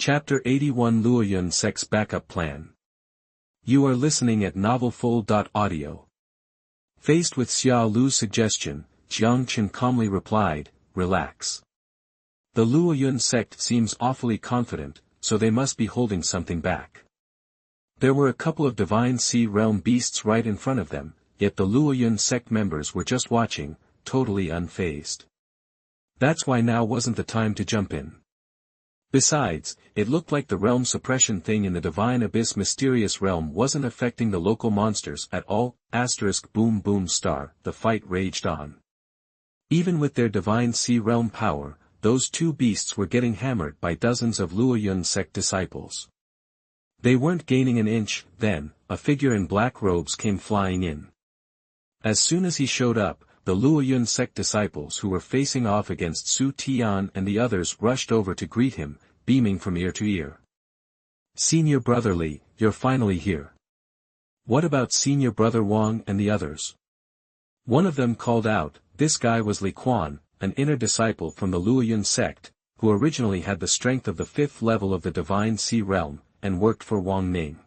Chapter 81 Luoyun Sect's Backup Plan. You are listening at novelfull.audio. Faced with Xiao Lu's suggestion, Jiang Chen calmly replied, "Relax. The Luoyun sect seems awfully confident, so they must be holding something back." There were a couple of divine sea realm beasts right in front of them, yet the Luoyun sect members were just watching, totally unfazed. That's why now wasn't the time to jump in. Besides, it looked like the realm suppression thing in the divine abyss mysterious realm wasn't affecting the local monsters at all. Boom boom star, the fight raged on. Even with their divine sea realm power, those two beasts were getting hammered by dozens of Luoyun sect disciples. They weren't gaining an inch. Then, a figure in black robes came flying in. As soon as he showed up, the Luoyun sect disciples who were facing off against Su Tian and the others rushed over to greet him, beaming from ear to ear. "Senior Brother Li, you're finally here. What about Senior Brother Wang and the others?" One of them called out. This guy was Li Quan, an inner disciple from the Luoyun sect, who originally had the strength of the 5th level of the divine sea realm, and worked for Wang Ning.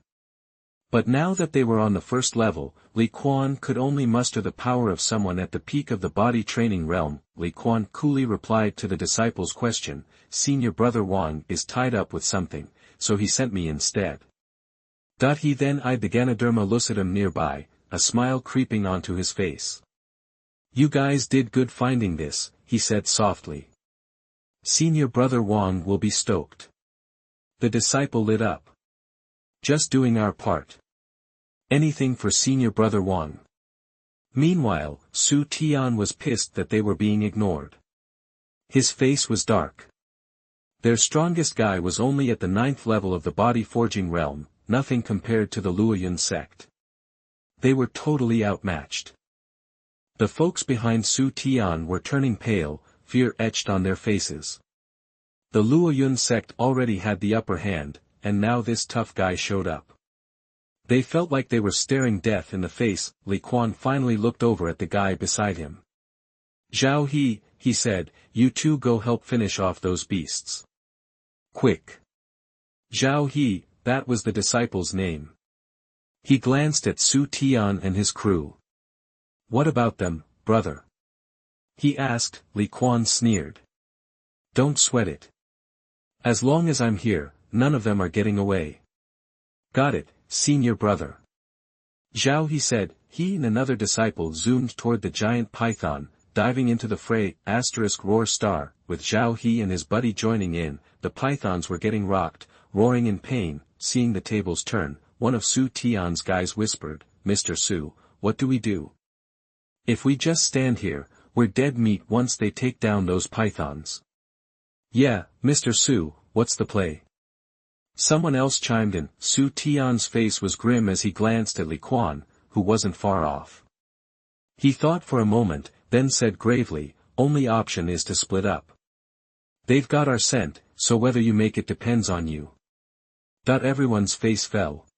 But now that they were on the 1st level, Li Quan could only muster the power of someone at the peak of the body training realm. Li Quan coolly replied to the disciple's question, "Senior Brother Wang is tied up with something, so he sent me instead." He then eyed the Ganoderma lucidum nearby, a smile creeping onto his face. "You guys did good finding this," he said softly. "Senior Brother Wang will be stoked." The disciple lit up. "Just doing our part. Anything for Senior Brother Wang." Meanwhile, Su Tian was pissed that they were being ignored. His face was dark. Their strongest guy was only at the 9th level of the body forging realm, nothing compared to the Luoyun sect. They were totally outmatched. The folks behind Su Tian were turning pale, fear etched on their faces. The Luoyun sect already had the upper hand, and now this tough guy showed up. They felt like they were staring death in the face. Li Quan finally looked over at the guy beside him. "Zhao he said, you two go help finish off those beasts. Quick." Zhao He, that was the disciple's name. He glanced at Su Tian and his crew. "What about them, brother?" he asked. Li Quan sneered. "Don't sweat it. As long as I'm here, none of them are getting away." "Got it, Senior Brother." Zhao He said. He and another disciple zoomed toward the giant python, diving into the fray. Roar star, with Zhao He and his buddy joining in, the pythons were getting rocked, roaring in pain. Seeing the tables turn, one of Su Tian's guys whispered, "Mr. Su, what do we do? If we just stand here, we're dead meat once they take down those pythons." "Yeah, Mr. Su, what's the play?" Someone else chimed in. Su Tian's face was grim as he glanced at Li Quan, who wasn't far off. He thought for a moment, then said gravely, "Only option is to split up. They've got our scent, so whether you make it depends on you." Everyone's face fell.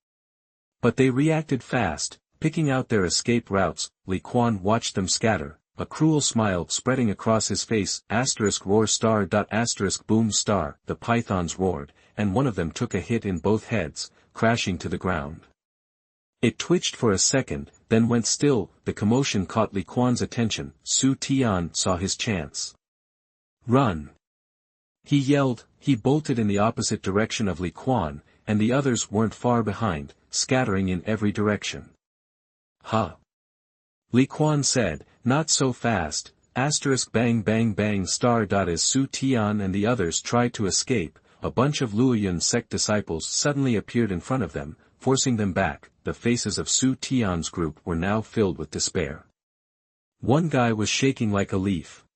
But they reacted fast, picking out their escape routes. Li Quan watched them scatter, a cruel smile spreading across his face. Roar star. Boom star. The pythons roared, and one of them took a hit in both heads, crashing to the ground. It twitched for a second, then went still. The commotion caught Li Quan's attention. Su Tian saw his chance. "Run!" he yelled. He bolted in the opposite direction of Li Quan, and the others weren't far behind, scattering in every direction. "Huh!" Li Quan said, "Not so fast." Bang bang bang star. As Su Tian and the others tried to escape, a bunch of Luoyun sect disciples suddenly appeared in front of them, forcing them back. The faces of Su Tian's group were now filled with despair. One guy was shaking like a leaf.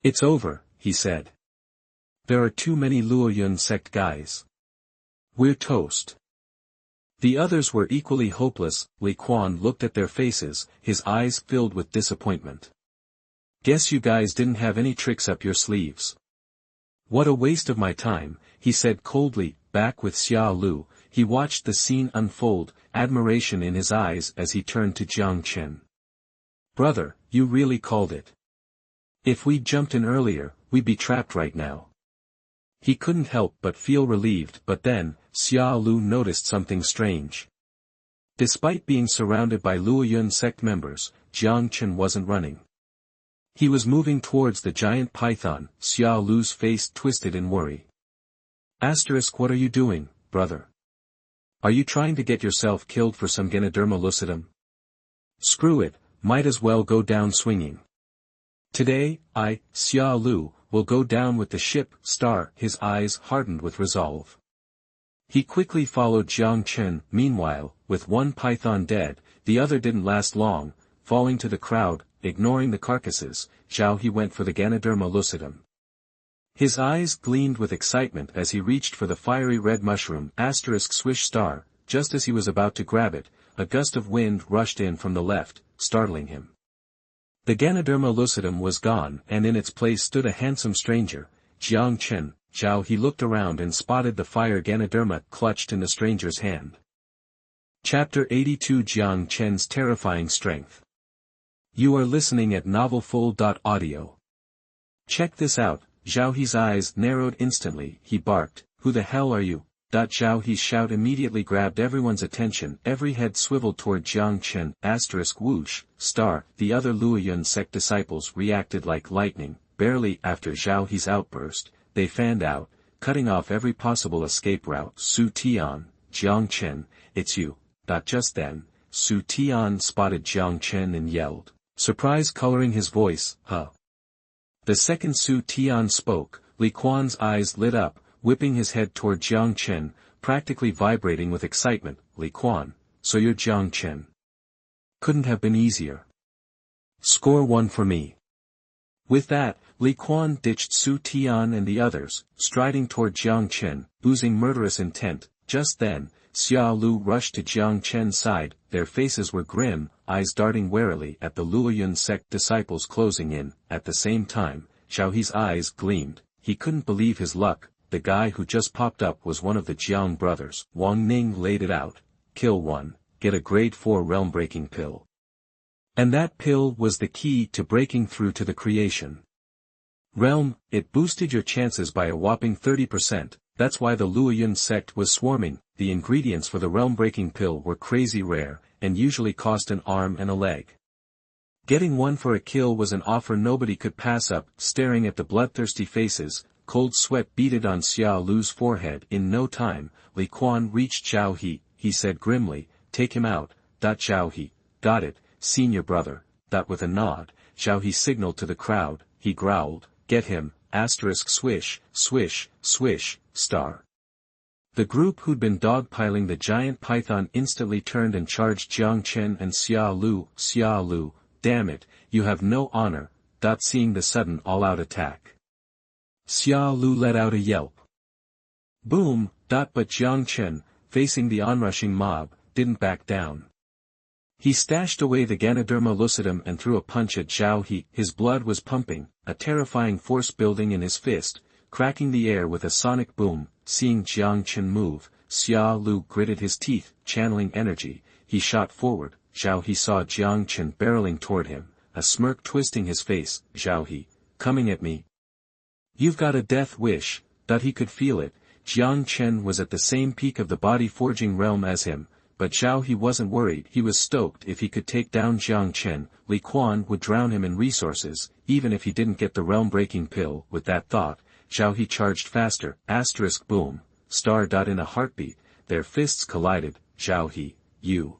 "It's over," he said. "There are too many Luoyun sect guys. We're toast." The others were equally hopeless. Li Quan looked at their faces, his eyes filled with disappointment. "Guess you guys didn't have any tricks up your sleeves." "What a waste of my time," he said coldly. Back with Xiao Lu, he watched the scene unfold, admiration in his eyes as he turned to Jiang Chen. "Brother, you really called it. If we'd jumped in earlier, we'd be trapped right now." He couldn't help but feel relieved, but then, Lao Liu noticed something strange. Despite being surrounded by Luoyun sect members, Jiang Chen wasn't running. He was moving towards the giant python. Lao Liu's face twisted in worry. What are you doing, brother? Are you trying to get yourself killed for some Ganoderma lucidum? Screw it, might as well go down swinging. Today, Lao Liu, will go down with the ship. His eyes hardened with resolve. He quickly followed Jiang Chen. Meanwhile, with one python dead, the other didn't last long. Falling to the crowd, ignoring the carcasses, he went for the Ganoderma lucidum. His eyes gleamed with excitement as he reached for the fiery red mushroom. Swish. Just as he was about to grab it, a gust of wind rushed in from the left, startling him. The Ganoderma lucidum was gone, and in its place stood a handsome stranger, Jiang Chen. He looked around and spotted the fire Ganoderma clutched in the stranger's hand. Chapter 82 Jiang Chen's Terrifying Strength. You are listening at novelfull.audio. Check this out. Xiaohe's eyes narrowed instantly. He barked, "Who the hell are you?" Xiaohe's shout immediately grabbed everyone's attention. Every head swiveled toward Jiang Chen. Whoosh. The other Luoyun sect disciples reacted like lightning. Barely after Xiaohe's outburst, they fanned out, cutting off every possible escape route. Su Tian, Jiang Chen, it's you. Just then, Su Tian spotted Jiang Chen and yelled, surprise coloring his voice, huh? The second Su Tian spoke, Li Quan's eyes lit up, whipping his head toward Jiang Chen, practically vibrating with excitement. Li Quan, so you're Jiang Chen. Couldn't have been easier. Score one for me. With that, Li Quan ditched Su Tian and the others, striding toward Jiang Chen, oozing murderous intent. Just then, Lao Liu rushed to Jiang Chen's side. Their faces were grim, eyes darting warily at the Luoyun sect disciples closing in. At the same time, Xiaohe's eyes gleamed. He couldn't believe his luck. The guy who just popped up was one of the Jiang brothers. Wang Ning laid it out. Kill one, get a grade 4 realm-breaking pill. And that pill was the key to breaking through to the creation realm. It boosted your chances by a whopping 30%. That's why the Luoyun sect was swarming. The ingredients for the realm-breaking pill were crazy rare, and usually cost an arm and a leg. Getting one for a kill was an offer nobody could pass up. Staring at the bloodthirsty faces, cold sweat beaded on Lao Liu's forehead. In no time, Li Quan reached Xiaohe. He said grimly, take him out. Xiaohe, got it, senior brother. With a nod, Xiaohe signaled to the crowd. He growled, get him. Swish, swish, swish. The group who'd been dogpiling the giant python instantly turned and charged Jiang Chen and Lao Liu, damn it, you have no honor. Seeing the sudden all-out attack, Lao Liu let out a yelp. Boom. But Jiang Chen, facing the onrushing mob, didn't back down. He stashed away the Ganoderma lucidum and threw a punch at Xiaohe. His blood was pumping, a terrifying force building in his fist, cracking the air with a sonic boom. Seeing Jiang Chen move, Lao Liu gritted his teeth, channeling energy. He shot forward. Xiaohe saw Jiang Chen barreling toward him, a smirk twisting his face. Xiaohe, coming at me? You've got a death wish. He could feel it. Jiang Chen was at the same peak of the body-forging realm as him, but Xiaohe wasn't worried. He was stoked. If he could take down Jiang Chen, Li Quan would drown him in resources, even if he didn't get the realm-breaking pill. With that thought, Xiaohe charged faster. Boom. In a heartbeat, their fists collided. Xiaohe, you.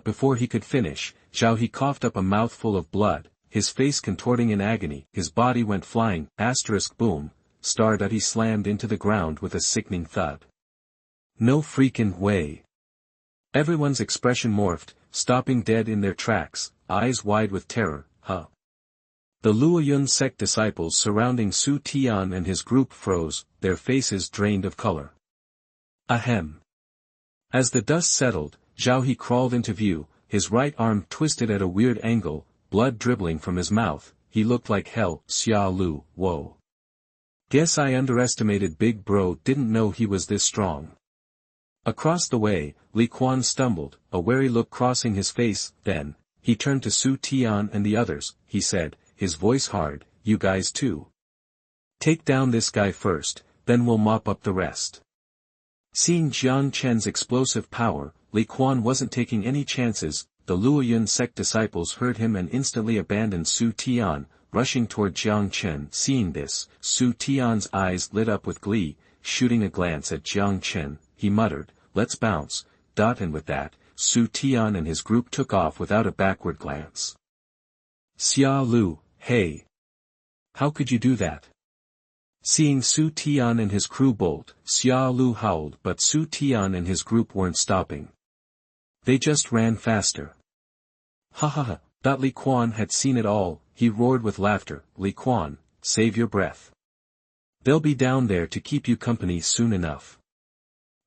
Before he could finish, Xiaohe coughed up a mouthful of blood, his face contorting in agony. His body went flying. Boom. He slammed into the ground with a sickening thud. No freaking way. Everyone's expression morphed, stopping dead in their tracks, eyes wide with terror. Huh? The Luoyun sect disciples surrounding Su Tian and his group froze, their faces drained of color. Ahem. As the dust settled, Xiaohe crawled into view, his right arm twisted at a weird angle, blood dribbling from his mouth. He looked like hell. Lao Liu, whoa. Guess I underestimated Big Bro. Didn't know he was this strong. Across the way, Li Quan stumbled, a wary look crossing his face. Then, he turned to Su Tian and the others. He said, his voice hard, you guys too. Take down this guy first, then we'll mop up the rest. Seeing Jiang Chen's explosive power, Li Quan wasn't taking any chances. The Luoyun sect disciples heard him and instantly abandoned Su Tian, rushing toward Jiang Chen. Seeing this, Su Tian's eyes lit up with glee. Shooting a glance at Jiang Chen, he muttered, "Let's bounce." And with that, Su Tian and his group took off without a backward glance. Xia Lu, hey! How could you do that? Seeing Su Tian and his crew bolt, Xia Lu howled, but Su Tian and his group weren't stopping. They just ran faster. Ha ha ha! Li Quan had seen it all. He roared with laughter. Li Quan, save your breath. They'll be down there to keep you company soon enough.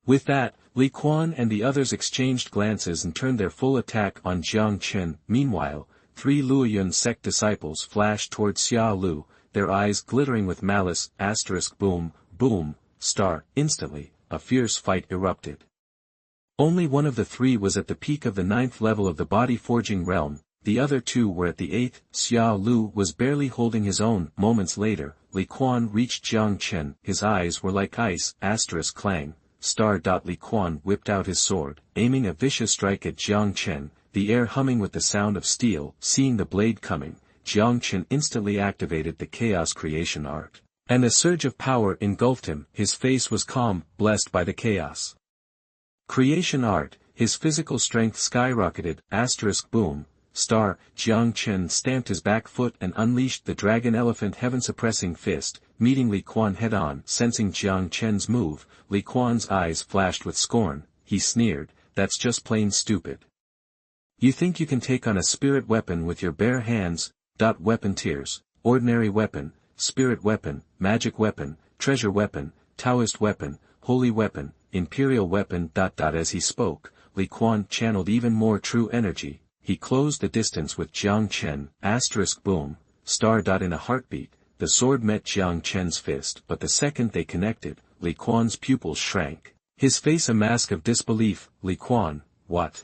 With that, Li Quan and the others exchanged glances and turned their full attack on Jiang Chen. Meanwhile, 3 Luoyun sect disciples flashed toward Xia Lu, their eyes glittering with malice. Boom, boom, star. Instantly, a fierce fight erupted. Only one of the 3 was at the peak of the 9th level of the body-forging realm, the other 2 were at the 8th. Xia Lu was barely holding his own. Moments later, Li Quan reached Jiang Chen. His eyes were like ice. Clang. Star. Li Quan whipped out his sword, aiming a vicious strike at Jiang Chen, the air humming with the sound of steel. Seeing the blade coming, Jiang Chen instantly activated the chaos creation art, and a surge of power engulfed him. His face was calm, blessed by the chaos creation art. His physical strength skyrocketed. Boom, star. Jiang Chen stamped his back foot and unleashed the dragon elephant heaven-suppressing fist, meeting Li Quan head-on. Sensing Jiang Chen's move, Li Quan's eyes flashed with scorn. He sneered, "That's just plain stupid. You think you can take on a spirit weapon with your bare hands?" Weapon tiers: ordinary weapon, spirit weapon, magic weapon, treasure weapon, Taoist weapon, holy weapon, imperial weapon. As he spoke, Li Quan channeled even more true energy. He closed the distance with Jiang Chen. Boom, star. In a heartbeat, the sword met Jiang Chen's fist, but the second they connected, Li Quan's pupils shrank, his face a mask of disbelief. Li Quan, what?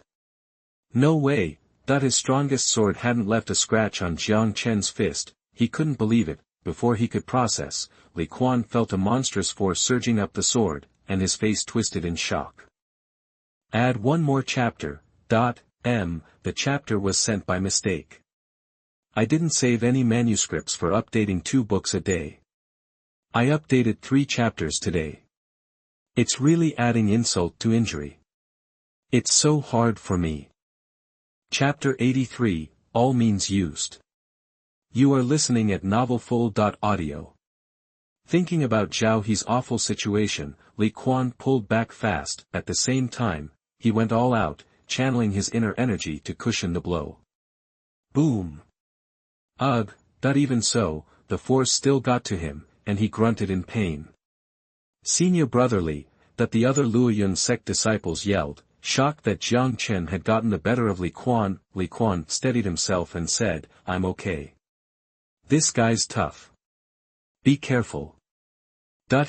No way! His strongest sword hadn't left a scratch on Jiang Chen's fist. He couldn't believe it. Before he could process, Li Quan felt a monstrous force surging up the sword, and his face twisted in shock. Add one more chapter. The chapter was sent by mistake. I didn't save any manuscripts for updating 2 books a day. I updated 3 chapters today. It's really adding insult to injury. It's so hard for me. Chapter 83, All Means Used. You are listening at novelfull.audio. Thinking about Zhao He's awful situation, Li Quan pulled back fast. At the same time, he went all out, channeling his inner energy to cushion the blow. Boom! Ugh! Even so, the force still got to him, and he grunted in pain. Senior brotherly, the other Luoyun sect disciples yelled, shocked that Jiang Chen had gotten the better of Li Quan. Li Quan steadied himself and said, "I'm okay. This guy's tough. Be careful."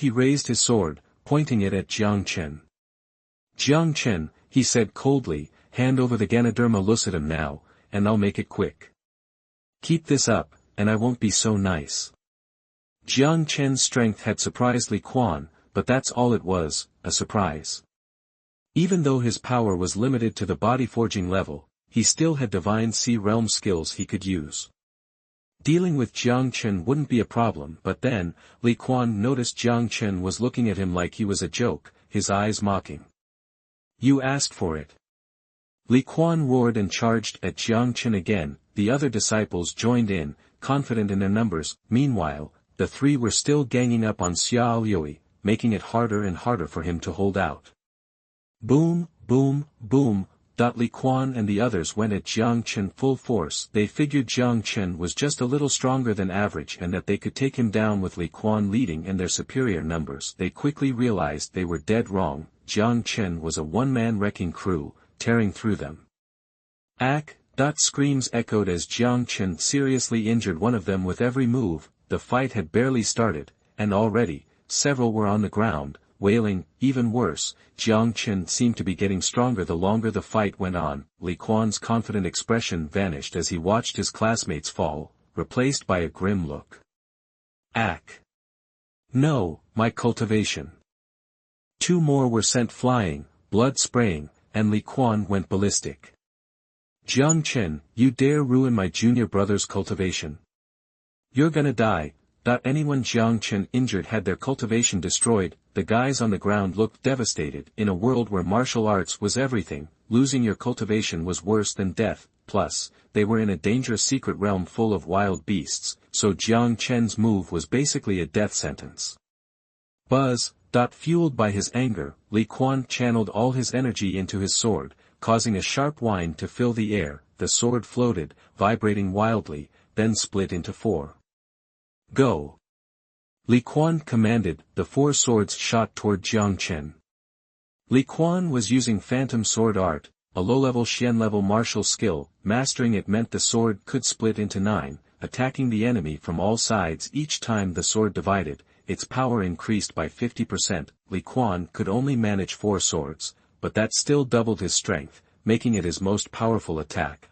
He raised his sword, pointing it at Jiang Chen. "Jiang Chen," he said coldly, "hand over the Ganoderma lucidum now, and I'll make it quick. Keep this up, and I won't be so nice." Jiang Chen's strength had surprised Li Quan, but that's all it was, a surprise. Even though his power was limited to the body-forging level, he still had divine sea realm skills he could use. Dealing with Jiang Chen wouldn't be a problem, but then, Li Quan noticed Jiang Chen was looking at him like he was a joke, his eyes mocking. "You asked for it." Li Quan roared and charged at Jiang Chen again. The other disciples joined in, confident in their numbers. Meanwhile, the 3 were still ganging up on Xia Liu, making it harder and harder for him to hold out. Boom, boom, boom. Li Quan and the others went at Jiang Chen full force. They figured Jiang Chen was just a little stronger than average and that they could take him down with Li Quan leading and their superior numbers. They quickly realized they were dead wrong. Jiang Chen was a one-man wrecking crew, tearing through them. Ack! Screams echoed as Jiang Chen seriously injured one of them with every move. The fight had barely started, and already, several were on the ground, wailing. Even worse, Jiang Chen seemed to be getting stronger the longer the fight went on. Li Quan's confident expression vanished as he watched his classmates fall, replaced by a grim look. Ack! No, my cultivation. 2 more were sent flying, blood spraying, and Li Quan went ballistic. Jiang Chen, you dare ruin my junior brother's cultivation? You're gonna die. Anyone Jiang Chen injured had their cultivation destroyed. The guys on the ground looked devastated. In a world where martial arts was everything, losing your cultivation was worse than death, plus, they were in a dangerous secret realm full of wild beasts, so Jiang Chen's move was basically a death sentence. Buzz. Fueled by his anger, Li Quan channeled all his energy into his sword, causing a sharp whine to fill the air. The sword floated, vibrating wildly, then split into 4. Go! Li Quan commanded. The 4 swords shot toward Jiang Chen. Li Quan was using phantom sword art, a low-level Xian-level martial skill. Mastering it meant the sword could split into 9, attacking the enemy from all sides. Each time the sword divided, its power increased by 50%. Li Quan could only manage 4 swords, but that still doubled his strength, making it his most powerful attack.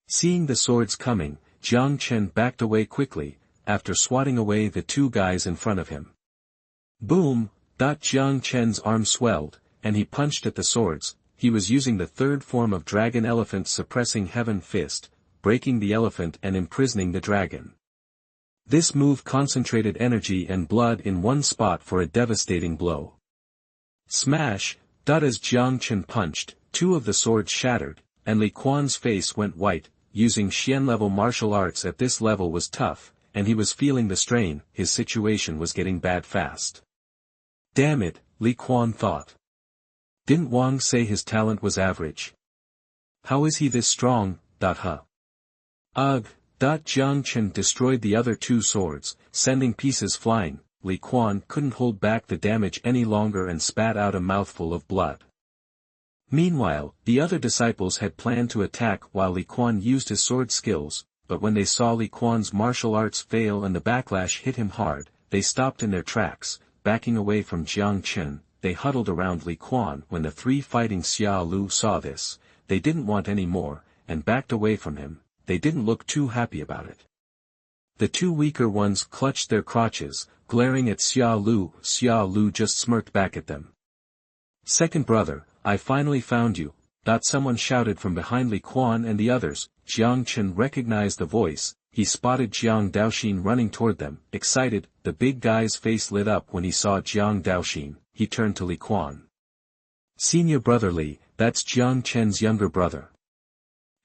Seeing the swords coming, Jiang Chen backed away quickly, after swatting away the 2 guys in front of him. Boom! Jiang Chen's arm swelled, and he punched at the swords. He was using the 3rd form of dragon elephant suppressing heaven fist, breaking the elephant and imprisoning the dragon. This move concentrated energy and blood in one spot for a devastating blow. Smash! As Jiang Chen punched, 2 of the swords shattered, and Li Quan's face went white. Using Xian-level martial arts at this level was tough, and he was feeling the strain. His situation was getting bad fast. Damn it, Li Quan thought. Didn't Wang say his talent was average? How is he this strong? Ugh! Jiang Chen destroyed the other 2 swords, sending pieces flying. Li Quan couldn't hold back the damage any longer and spat out a mouthful of blood. Meanwhile, the other disciples had planned to attack while Li Quan used his sword skills, but when they saw Li Quan's martial arts fail and the backlash hit him hard, they stopped in their tracks, backing away from Jiang Chen. They huddled around Li Quan. When the 3 fighting Lao Liu saw this, they didn't want any more, and backed away from him. They didn't look too happy about it. The 2 weaker ones clutched their crotches, glaring at Lao Liu. Lao Liu just smirked back at them. Second brother, I finally found you. Someone shouted from behind Li Quan and the others. Jiang Chen recognized the voice. He spotted Jiang Daoxin running toward them. Excited, the big guy's face lit up when he saw Jiang Daoxin. He turned to Li Quan. Senior brother Li, that's Jiang Chen's younger brother.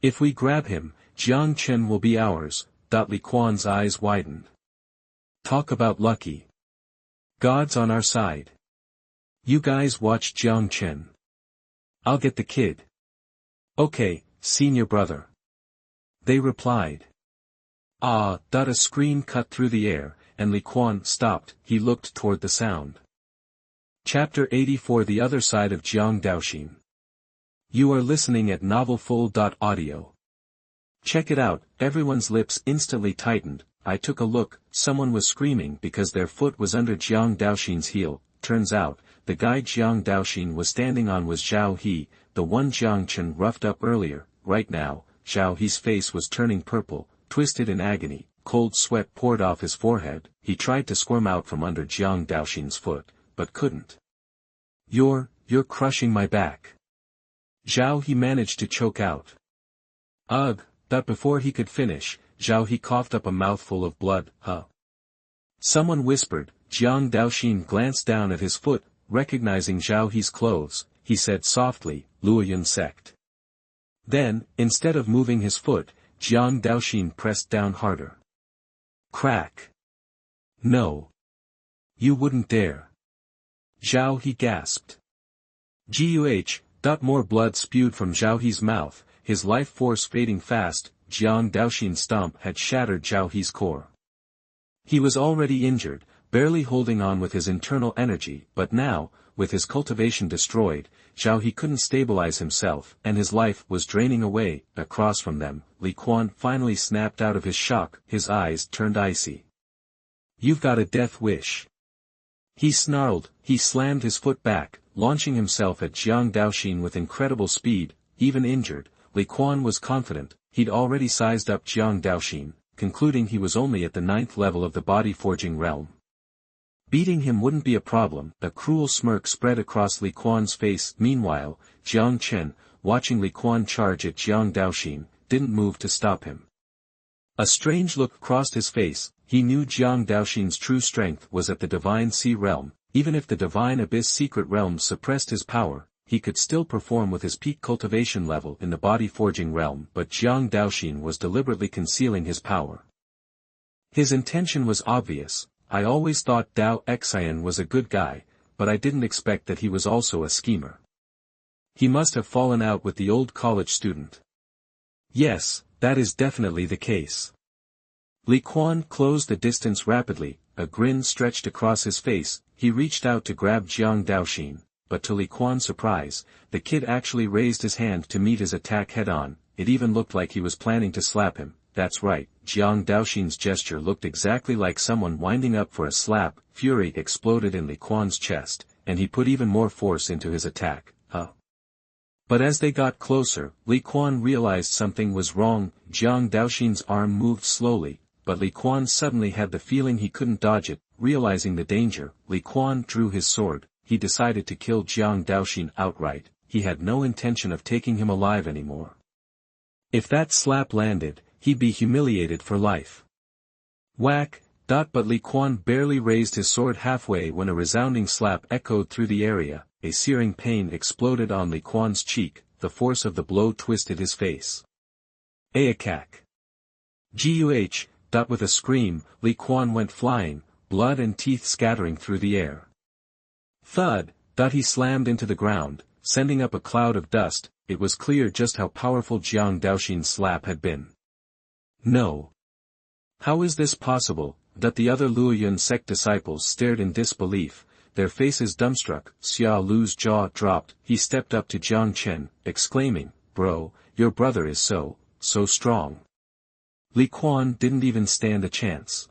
If we grab him, Jiang Chen will be ours. Li Quan's eyes widened. Talk about lucky. God's on our side. You guys watch Jiang Chen. I'll get the kid. Okay, senior brother. They replied. A scream cut through the air, and Li Quan stopped. He looked toward the sound. Chapter 84. The Other Side of Jiang Daoxin. You are listening at novelfull.audio. Check it out. Everyone's lips instantly tightened. I took a look. Someone was screaming because their foot was under Jiang Daoxin's heel. Turns out, the guy Jiang Daoxin was standing on was Zhao He, the one Jiang Chen roughed up earlier. Right now, Zhao He's face was turning purple, twisted in agony. Cold sweat poured off his forehead. He tried to squirm out from under Jiang Daoxin's foot, but couldn't. You're crushing my back. Zhao He managed to choke out. Ugh! Before he could finish, Zhao He coughed up a mouthful of blood. Someone whispered. Jiang Daoxin glanced down at his foot, recognizing Zhao He's clothes. He said softly, Luoyun Sect. Then, instead of moving his foot, Jiang Daoxin pressed down harder. Crack. No. You wouldn't dare. Zhao He gasped. Guh. More blood spewed from Zhao He's mouth, his life force fading fast. Jiang Daoxin's stomp had shattered Zhao He's core. He was already injured, barely holding on with his internal energy, but now, with his cultivation destroyed, Zhao He couldn't stabilize himself, and his life was draining away. Across from them, Li Quan finally snapped out of his shock. His eyes turned icy. You've got a death wish. He snarled. He slammed his foot back, launching himself at Jiang Daoxin with incredible speed. Even injured, Li Quan was confident. He'd already sized up Jiang Daoxin, concluding he was only at the 9th level of the body forging realm. Beating him wouldn't be a problem. A cruel smirk spread across Li Quan's face. Meanwhile, Jiang Chen, watching Li Quan charge at Jiang Daoxin, didn't move to stop him. A strange look crossed his face. He knew Jiang Daoxin's true strength was at the Divine Sea Realm. Even if the Divine Abyss Secret Realm suppressed his power, he could still perform with his peak cultivation level in the body forging realm. But Jiang Daoxin was deliberately concealing his power. His intention was obvious. I always thought Daoxin was a good guy, but I didn't expect that he was also a schemer. He must have fallen out with the old college student. Yes, that is definitely the case. Li Quan closed the distance rapidly, a grin stretched across his face. He reached out to grab Jiang Daoxin, but to Li Quan's surprise, the kid actually raised his hand to meet his attack head-on. It even looked like he was planning to slap him. That's right, Jiang Daoxin's gesture looked exactly like someone winding up for a slap. Fury exploded in Li Quan's chest, and he put even more force into his attack. But as they got closer, Li Quan realized something was wrong. Jiang Daoxin's arm moved slowly, but Li Quan suddenly had the feeling he couldn't dodge it. Realizing the danger, Li Quan drew his sword. He decided to kill Jiang Daoxin outright. He had no intention of taking him alive anymore. If that slap landed, he'd be humiliated for life. Whack! But Li Quan barely raised his sword halfway when a resounding slap echoed through the area. A searing pain exploded on Li Quan's cheek. The force of the blow twisted his face. Aakak! Guh! With a scream, Li Quan went flying, blood and teeth scattering through the air. Thud! He slammed into the ground, sending up a cloud of dust. It was clear just how powerful Jiang Daoxin's slap had been. No. How is this possible? The other Luoyun sect disciples stared in disbelief, their faces dumbstruck. Xia Lu's jaw dropped. He stepped up to Jiang Chen, exclaiming, "Bro, your brother is so strong." Li Quan didn't even stand a chance.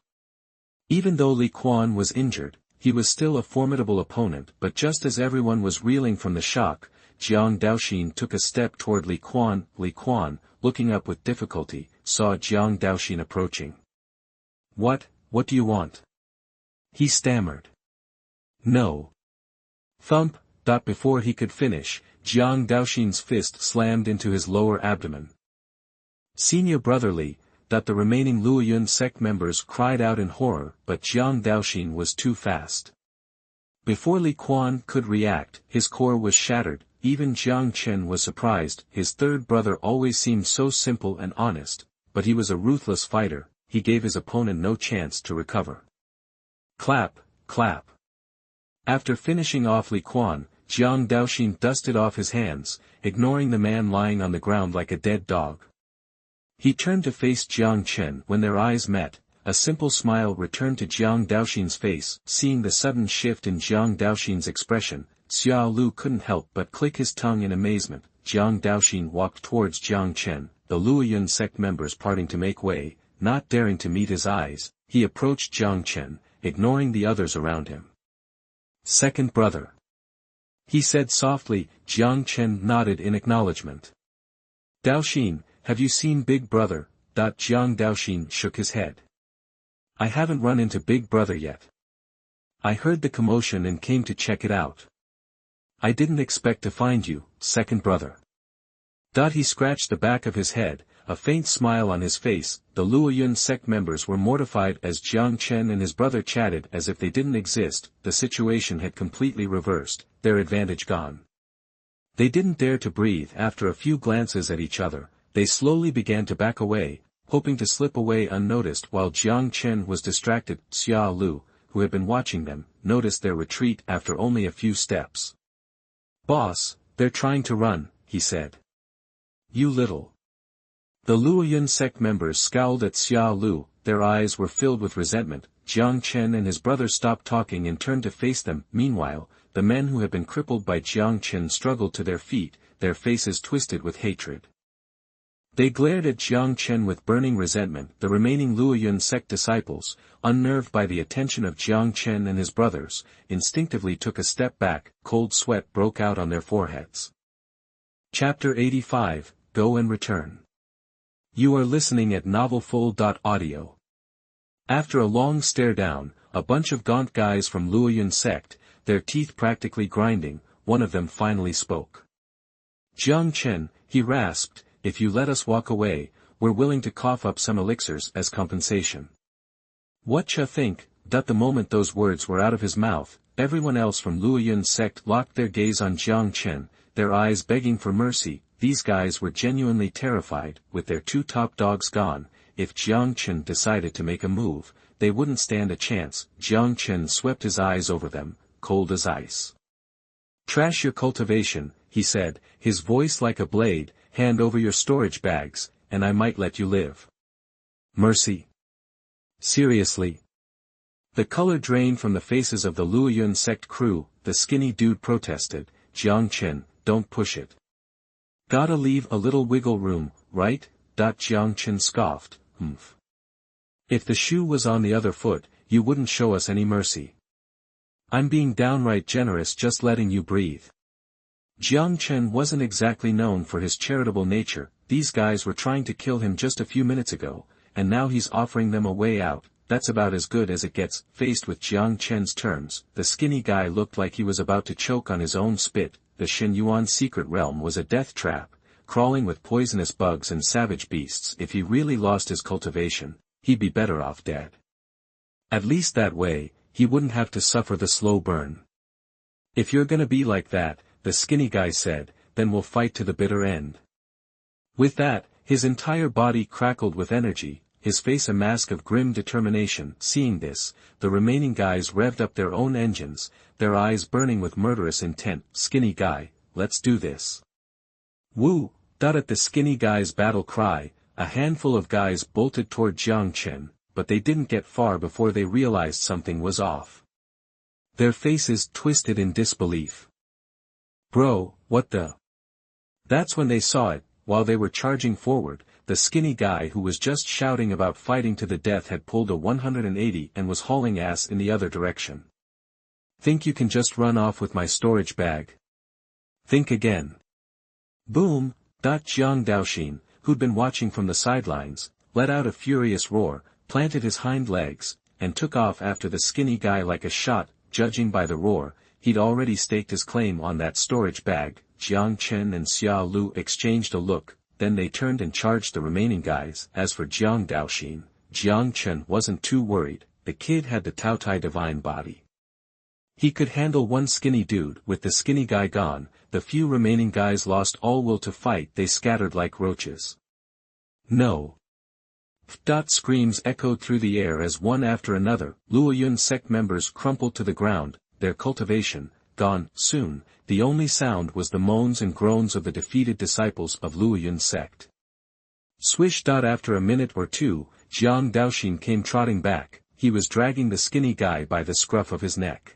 Even though Li Quan was injured, he was still a formidable opponent. But just as everyone was reeling from the shock, Jiang Daoxin took a step toward Li Quan. Li Quan, looking up with difficulty, saw Jiang Daoxin approaching. What do you want?" he stammered. "No." Thump! Before he could finish, Jiang Daoxin's fist slammed into his lower abdomen. Senior brotherly, the remaining Luoyun sect members cried out in horror, but Jiang Daoxin was too fast. Before Li Quan could react, his core was shattered. Even Jiang Chen was surprised. His third brother always seemed so simple and honest, but he was a ruthless fighter. He gave his opponent no chance to recover. Clap, clap. After finishing off Li Quan, Jiang Daoxin dusted off his hands, ignoring the man lying on the ground like a dead dog. He turned to face Jiang Chen. When their eyes met, a simple smile returned to Jiang Daoxin's face. Seeing the sudden shift in Jiang Daoxin's expression, Xia Lu couldn't help but click his tongue in amazement. Jiang Daoxin walked towards Jiang Chen, the Luoyun sect members parting to make way. Not daring to meet his eyes, he approached Jiang Chen, ignoring the others around him. "Second brother," he said softly. Jiang Chen nodded in acknowledgement. "Daoxin, have you seen Big Brother?" Jiang Daoxin shook his head. "I haven't run into Big Brother yet. I heard the commotion and came to check it out. I didn't expect to find you, second brother." He scratched the back of his head, a faint smile on his face. The Luoyun sect members were mortified as Jiang Chen and his brother chatted as if they didn't exist. The situation had completely reversed, their advantage gone. They didn't dare to breathe. After a few glances at each other, they slowly began to back away, hoping to slip away unnoticed. While Jiang Chen was distracted, Xia Lu, who had been watching them, noticed their retreat after only a few steps. "Boss, they're trying to run," he said. "You little." The Luoyun sect members scowled at Xia Lu, their eyes were filled with resentment. Jiang Chen and his brother stopped talking and turned to face them. Meanwhile, the men who had been crippled by Jiang Chen struggled to their feet, their faces twisted with hatred. They glared at Jiang Chen with burning resentment. The remaining Luoyun sect disciples, unnerved by the attention of Jiang Chen and his brothers, instinctively took a step back. Cold sweat broke out on their foreheads. Chapter 85, Go and Return. You are listening at novelfull.audio. After a long stare down, a bunch of gaunt guys from Luoyun Sect, their teeth practically grinding. One of them finally spoke. Jiang Chen, he rasped, if you let us walk away, we're willing to cough up some elixirs as compensation. Whatcha think? The moment those words were out of his mouth, everyone else from Luoyun Sect locked their gaze on Jiang Chen, their eyes begging for mercy. These guys were genuinely terrified. With their two top dogs gone, if Jiang Chen decided to make a move, they wouldn't stand a chance. Jiang Chen swept his eyes over them, cold as ice. Trash your cultivation, he said, his voice like a blade, hand over your storage bags, and I might let you live. Mercy? Seriously? The color drained from the faces of the Luoyun Sect crew. The skinny dude protested, Jiang Chen, don't push it. Gotta leave a little wiggle room, right? Jiang Chen scoffed, If the shoe was on the other foot, you wouldn't show us any mercy. I'm being downright generous just letting you breathe. Jiang Chen wasn't exactly known for his charitable nature. These guys were trying to kill him just a few minutes ago, and now he's offering them a way out. That's about as good as it gets. Faced with Jiang Chen's terms, the skinny guy looked like he was about to choke on his own spit. The Xuanhuan secret realm was a death trap, crawling with poisonous bugs and savage beasts. If he really lost his cultivation, he'd be better off dead. At least that way, he wouldn't have to suffer the slow burn. If you're gonna be like that, the skinny guy said, then we'll fight to the bitter end. With that, his entire body crackled with energy, his face a mask of grim determination. Seeing this, the remaining guys revved up their own engines, their eyes burning with murderous intent. Skinny guy, let's do this. Woo! At the skinny guy's battle cry, a handful of guys bolted toward Jiang Chen, but they didn't get far before they realized something was off. Their faces twisted in disbelief. Bro, what the? That's when they saw it. While they were charging forward, the skinny guy who was just shouting about fighting to the death had pulled a 180 and was hauling ass in the other direction. Think you can just run off with my storage bag? Think again. Boom! Jiang Daoxin, who'd been watching from the sidelines, let out a furious roar, planted his hind legs, and took off after the skinny guy like a shot. Judging by the roar, he'd already staked his claim on that storage bag. Jiang Chen and Lao Liu exchanged a look, then they turned and charged the remaining guys. As for Jiang Daoxin, Jiang Chen wasn't too worried. The kid had the Taotai divine body. He could handle one skinny dude. With the skinny guy gone, the few remaining guys lost all will to fight. They scattered like roaches. No. Screams echoed through the air as one after another, Luoyun Sect members crumpled to the ground, their cultivation gone. Soon, the only sound was the moans and groans of the defeated disciples of Luoyun Sect. Swish. After a minute or two, Jiang Daoxin came trotting back. He was dragging the skinny guy by the scruff of his neck.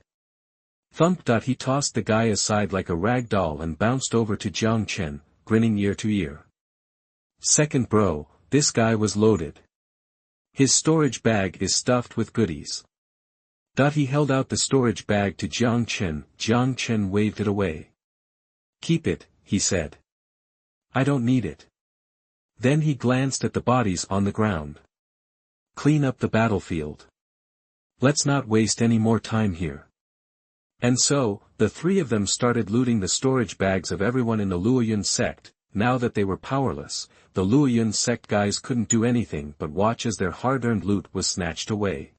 Thump. He tossed the guy aside like a rag doll and bounced over to Jiang Chen, grinning ear to ear. Second bro, this guy was loaded. His storage bag is stuffed with goodies. He held out the storage bag to Jiang Chen. Jiang Chen waved it away. Keep it, he said. I don't need it. Then he glanced at the bodies on the ground. Clean up the battlefield. Let's not waste any more time here. And so, the three of them started looting the storage bags of everyone in the Luoyun Sect. Now that they were powerless, the Luoyun Sect guys couldn't do anything but watch as their hard-earned loot was snatched away.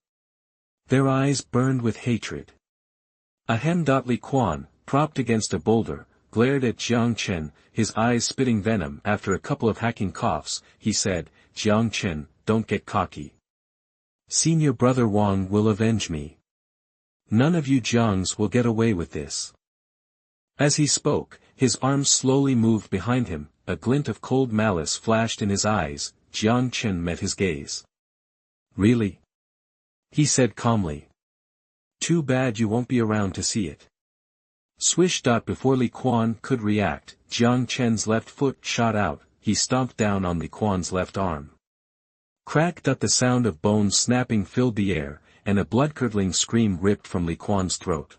Their eyes burned with hatred. Ahem. Li Quan, propped against a boulder, glared at Jiang Chen, his eyes spitting venom. After a couple of hacking coughs, he said, Jiang Chen, don't get cocky. Senior brother Wang will avenge me. None of you Jiangs will get away with this. As he spoke, his arms slowly moved behind him, a glint of cold malice flashed in his eyes. Jiang Chen met his gaze. Really? He said calmly. Too bad you won't be around to see it. Swish. Before Li Quan could react, Jiang Chen's left foot shot out. He stomped down on Li Quan's left arm. Crack. The sound of bones snapping filled the air, and a blood-curdling scream ripped from Li Quan's throat.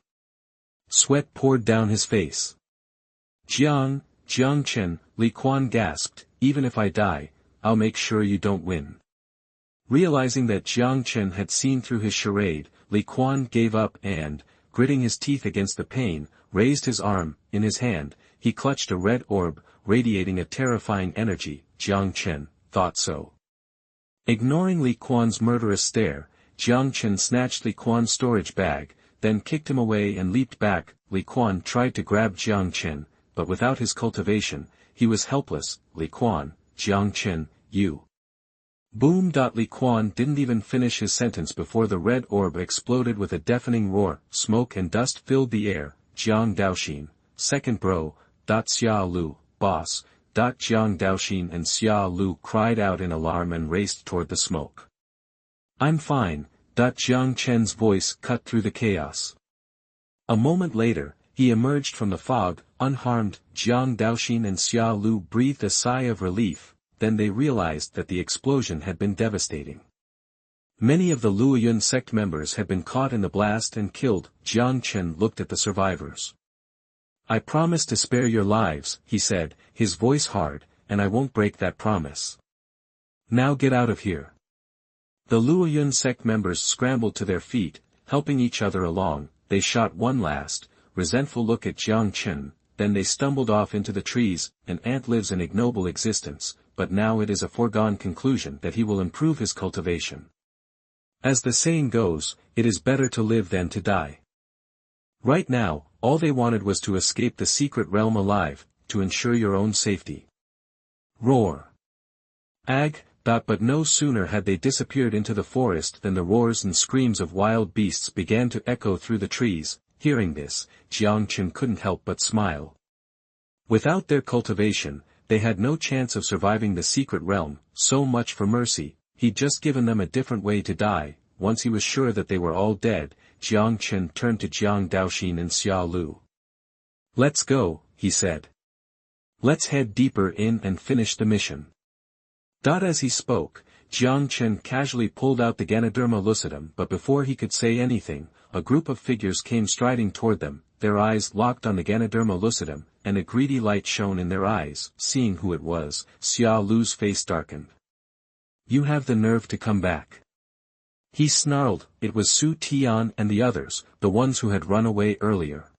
Sweat poured down his face. Jiang Chen, Li Quan gasped, even if I die, I'll make sure you don't win. Realizing that Jiang Chen had seen through his charade, Li Quan gave up and, gritting his teeth against the pain, raised his arm. In his hand, he clutched a red orb, radiating a terrifying energy. Jiang Chen thought so. Ignoring Li Quan's murderous stare, Jiang Chen snatched Li Quan's storage bag, then kicked him away and leaped back. Li Quan tried to grab Jiang Chen, but without his cultivation, he was helpless. Li Quan, Jiang Chen, you. Boom! Li Quan didn't even finish his sentence before the red orb exploded with a deafening roar. Smoke and dust filled the air. Jiang Daoxin, second bro. Xia Lu, boss. Jiang Daoxin and Xia Lu cried out in alarm and raced toward the smoke. I'm fine. Jiang Chen's voice cut through the chaos. A moment later, he emerged from the fog, unharmed. Jiang Daoxin and Xia Lu breathed a sigh of relief. Then they realized that the explosion had been devastating. Many of the Luoyun sect members had been caught in the blast and killed. Jiang Chen looked at the survivors. I promise to spare your lives, he said, his voice hard, and I won't break that promise. Now get out of here. The Luoyun sect members scrambled to their feet, helping each other along. They shot one last, resentful look at Jiang Chen, then they stumbled off into the trees. An ant lives an ignoble existence, but now it is a foregone conclusion that he will improve his cultivation. As the saying goes, it is better to live than to die. Right now, all they wanted was to escape the secret realm alive, to ensure your own safety. Roar. Ag. But no sooner had they disappeared into the forest than the roars and screams of wild beasts began to echo through the trees. Hearing this, Jiang Chen couldn't help but smile. Without their cultivation, they had no chance of surviving the secret realm. So much for mercy. He'd just given them a different way to die. Once he was sure that they were all dead, Jiang Chen turned to Jiang Daoxin and Xia Lu. Let's go, he said. Let's head deeper in and finish the mission. As he spoke, Jiang Chen casually pulled out the Ganoderma lucidum, but before he could say anything, a group of figures came striding toward them. Their eyes locked on the Ganoderma lucidum, and a greedy light shone in their eyes. Seeing who it was, Xia Lu's face darkened. You have the nerve to come back. He snarled. It was Su Tian and the others, the ones who had run away earlier.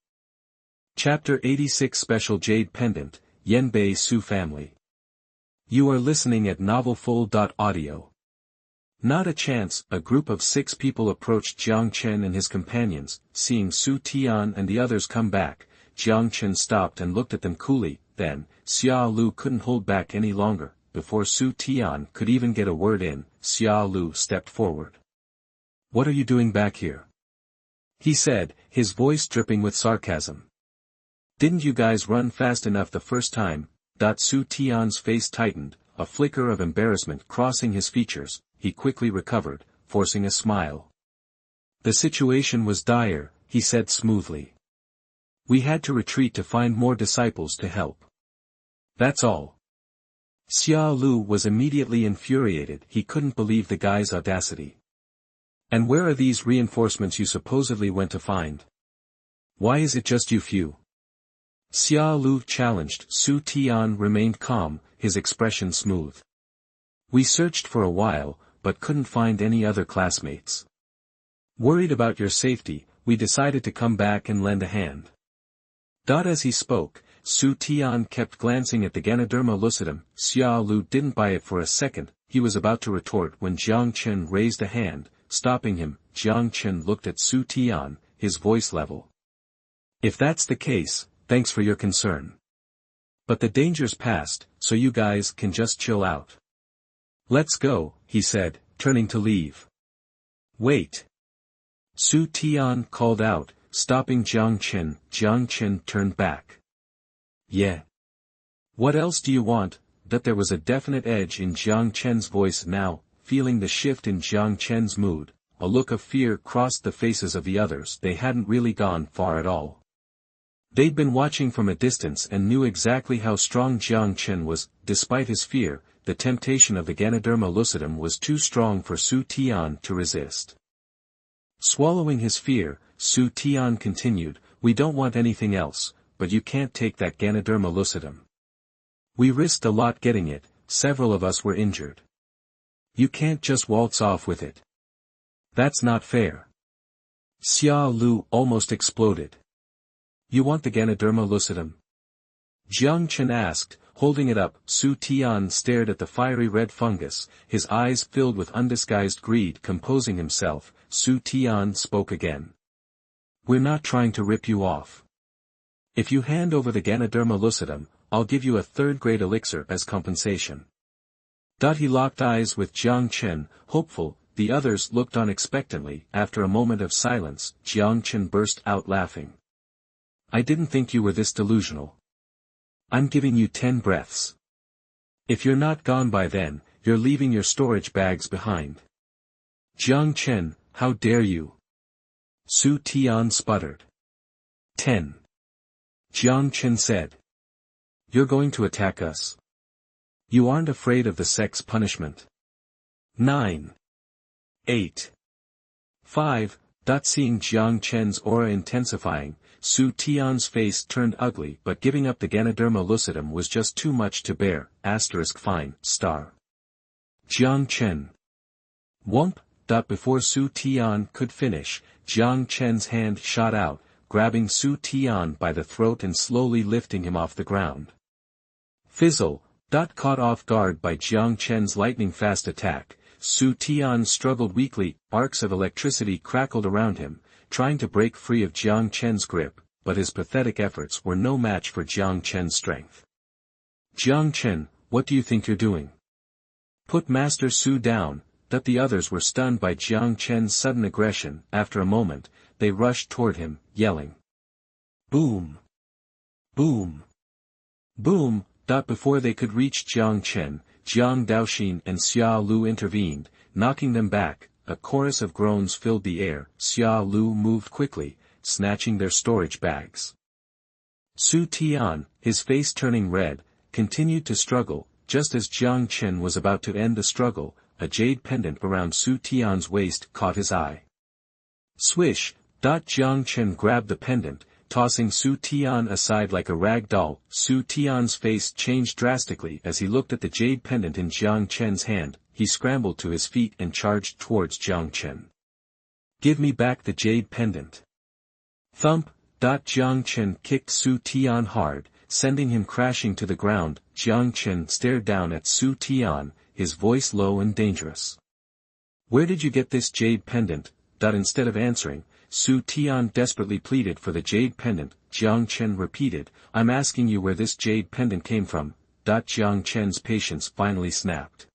Chapter 86 Special Jade Pendant, Yanbei Su Family. You are listening at novelfull.audio. Not a chance. A group of 6 people approached Jiang Chen and his companions. Seeing Su Tian and the others come back, Jiang Chen stopped and looked at them coolly. Then, Xia Lu couldn't hold back any longer. Before Su Tian could even get a word in, Xia Lu stepped forward. What are you doing back here? He said, his voice dripping with sarcasm. Didn't you guys run fast enough the first time? Su Tian's face tightened, a flicker of embarrassment crossing his features. He quickly recovered, forcing a smile. The situation was dire, he said smoothly. We had to retreat to find more disciples to help. That's all. Xia Lu was immediately infuriated. He couldn't believe the guy's audacity. And where are these reinforcements you supposedly went to find? Why is it just you few? Xia Lu challenged. Su Tian remained calm, his expression smooth. We searched for a while, but couldn't find any other classmates. Worried about your safety, we decided to come back and lend a hand. As he spoke, Su Tian kept glancing at the Ganoderma lucidum. Xia Lu didn't buy it for a second. He was about to retort when Jiang Chen raised a hand, stopping him. Jiang Chen looked at Su Tian, his voice level. If that's the case, thanks for your concern. But the danger's past, so you guys can just chill out. Let's go, he said, turning to leave. Wait. Su Tian called out, stopping Jiang Chen. Jiang Chen turned back. Yeah. What else do you want? There was a definite edge in Jiang Chen's voice now. Feeling the shift in Jiang Chen's mood, a look of fear crossed the faces of the others. They hadn't really gone far at all. They'd been watching from a distance and knew exactly how strong Jiang Chen was. Despite his fear, the temptation of the Ganoderma lucidum was too strong for Su Tian to resist. Swallowing his fear, Su Tian continued, we don't want anything else, but you can't take that Ganoderma lucidum. We risked a lot getting it, several of us were injured. You can't just waltz off with it. That's not fair. Xia Lu almost exploded. You want the Ganoderma lucidum? Jiang Chen asked, holding it up. Su Tian stared at the fiery red fungus, his eyes filled with undisguised greed. Composing himself, Su Tian spoke again. We're not trying to rip you off. If you hand over the Ganoderma lucidum, I'll give you a third-grade elixir as compensation. He locked eyes with Jiang Chen, hopeful. The others looked on expectantly. After a moment of silence, Jiang Chen burst out laughing. I didn't think you were this delusional. I'm giving you 10 breaths. If you're not gone by then, you're leaving your storage bags behind. Jiang Chen, how dare you? Su Tian sputtered. 10. Jiang Chen said. You're going to attack us? You aren't afraid of the Sect's punishment? 9. 8. 5. Seeing Jiang Chen's aura intensifying, Su Tian's face turned ugly, but giving up the Ganoderma lucidum was just too much to bear. Fine, star. Jiang Chen. Whomp. Before Su Tian could finish, Jiang Chen's hand shot out, grabbing Su Tian by the throat and slowly lifting him off the ground. Fizzle. Caught off guard by Jiang Chen's lightning-fast attack, Su Tian struggled weakly. Arcs of electricity crackled around him, trying to break free of Jiang Chen's grip, but his pathetic efforts were no match for Jiang Chen's strength. Jiang Chen, what do you think you're doing? Put Master Su down. The others were stunned by Jiang Chen's sudden aggression. After a moment, they rushed toward him, yelling. Boom! Boom! Boom! Before they could reach Jiang Chen, Jiang Daoxin and Xia Lu intervened, knocking them back. A chorus of groans filled the air. Xia Lu moved quickly, snatching their storage bags. Su Tian, his face turning red, continued to struggle. Just as Jiang Chen was about to end the struggle, a jade pendant around Su Tian's waist caught his eye. Swish! Jiang Chen grabbed the pendant, tossing Su Tian aside like a rag doll. Su Tian's face changed drastically as he looked at the jade pendant in Jiang Chen's hand. He scrambled to his feet and charged towards Jiang Chen. Give me back the jade pendant. Thump! Jiang Chen kicked Su Tian hard, sending him crashing to the ground. Jiang Chen stared down at Su Tian, his voice low and dangerous. Where did you get this jade pendant? Instead of answering, Su Tian desperately pleaded for the jade pendant. Jiang Chen repeated, I'm asking you where this jade pendant came from. Jiang Chen's patience finally snapped.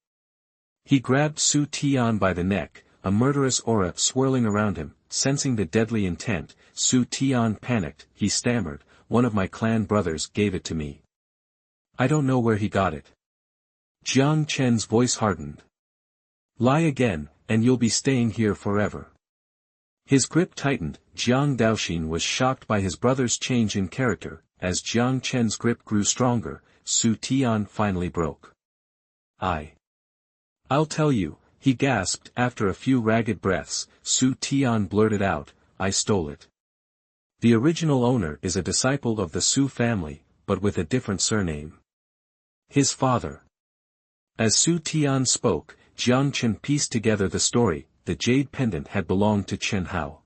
He grabbed Su Tian by the neck, a murderous aura swirling around him. Sensing the deadly intent, Su Tian panicked. He stammered, one of my clan brothers gave it to me. I don't know where he got it. Jiang Chen's voice hardened. Lie again, and you'll be staying here forever. His grip tightened. Jiang Daoxin was shocked by his brother's change in character. As Jiang Chen's grip grew stronger, Su Tian finally broke. I'll tell you, he gasped. After a few ragged breaths, Su Tian blurted out, I stole it. The original owner is a disciple of the Su family, but with a different surname. His father. As Su Tian spoke, Jiang Chen pieced together the story. The jade pendant had belonged to Chen Hao.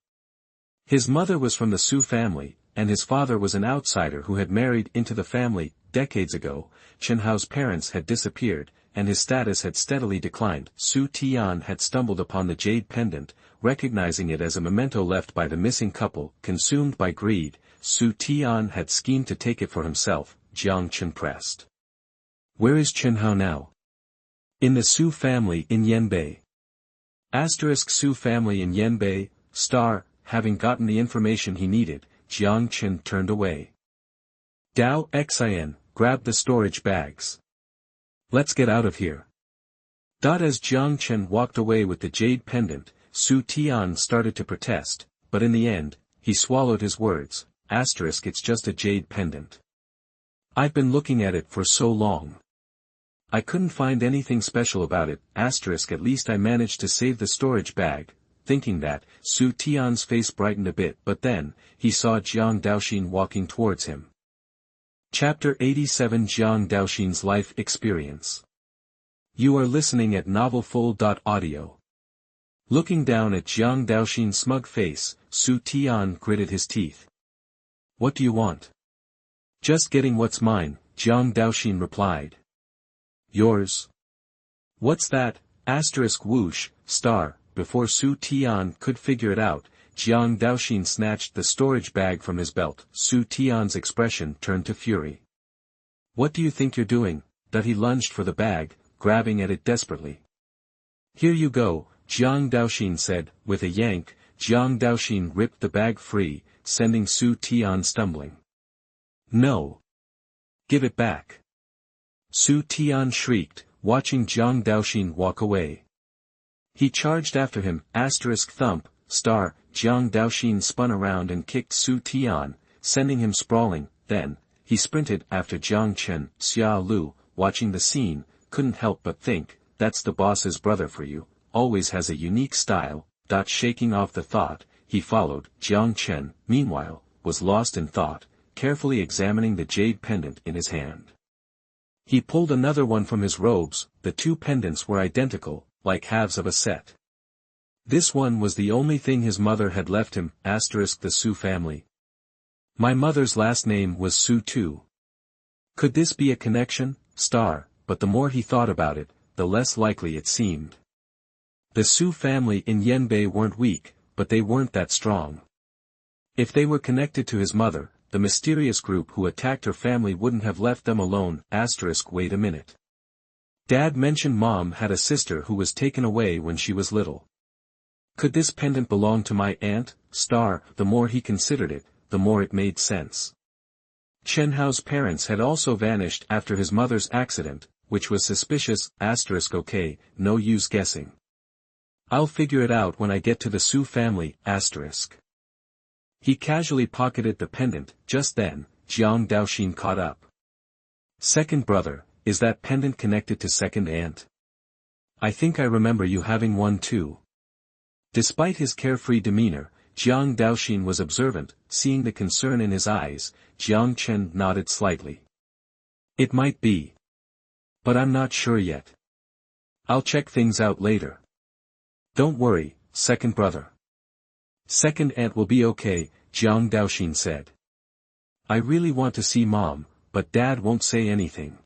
His mother was from the Su family, and his father was an outsider who had married into the family. Decades ago, Chen Hao's parents had disappeared, and his status had steadily declined. Su Tian had stumbled upon the jade pendant, recognizing it as a memento left by the missing couple. Consumed by greed, Su Tian had schemed to take it for himself. Jiang Chen pressed. Where is Chen Hao now? In the Su family in Yanbei. Su family in Yanbei, having gotten the information he needed, Jiang Chen turned away. Dao Xin, grab the storage bags. Let's get out of here. As Jiang Chen walked away with the jade pendant, Su Tian started to protest, but in the end, he swallowed his words. It's just a jade pendant. I've been looking at it for so long. I couldn't find anything special about it. At least I managed to save the storage bag. Thinking that, Su Tian's face brightened a bit, but then, he saw Jiang Daoxin walking towards him. Chapter 87 Jiang Daoxin's Life Experience. You are listening at novelfull.audio. Looking down at Jiang Daoxin's smug face, Su Tian gritted his teeth. What do you want? Just getting what's mine, Jiang Daoxin replied. Yours? What's that? Asterisk whoosh, star. Before Su Tian could figure it out, Jiang Daoxin snatched the storage bag from his belt. Su Tian's expression turned to fury. What do you think you're doing? That he lunged for the bag, grabbing at it desperately. Here you go, Jiang Daoxin said. With a yank, Jiang Daoxin ripped the bag free, sending Su Tian stumbling. No. Give it back. Su Tian shrieked, watching Jiang Daoxin walk away. He charged after him, asterisk thump, star. Jiang Daoxin spun around and kicked Su Tian, sending him sprawling. Then, he sprinted after Jiang Chen. Lao Liu, watching the scene, couldn't help but think, that's the boss's brother for you, always has a unique style. Shaking off the thought, he followed. Jiang Chen, meanwhile, was lost in thought, carefully examining the jade pendant in his hand. He pulled another one from his robes. The two pendants were identical, like halves of a set. This one was the only thing his mother had left him, asterisk the Su family. My mother's last name was Su too. Could this be a connection, star? But the more he thought about it, the less likely it seemed. The Su family in Yanbei weren't weak, but they weren't that strong. If they were connected to his mother, the mysterious group who attacked her family wouldn't have left them alone, asterisk wait a minute. Dad mentioned Mom had a sister who was taken away when she was little. Could this pendant belong to my aunt, star? The more he considered it, the more it made sense. Chen Hao's parents had also vanished after his mother's accident, which was suspicious, asterisk okay, no use guessing. I'll figure it out when I get to the Su family, asterisk. He casually pocketed the pendant. Just then, Jiang Daoxin caught up. Second brother, is that pendant connected to second aunt? I think I remember you having one too. Despite his carefree demeanor, Jiang Daoxin was observant. Seeing the concern in his eyes, Jiang Chen nodded slightly. It might be. But I'm not sure yet. I'll check things out later. Don't worry, second brother. Second aunt will be okay, Jiang Daoxin said. I really want to see Mom, but Dad won't say anything.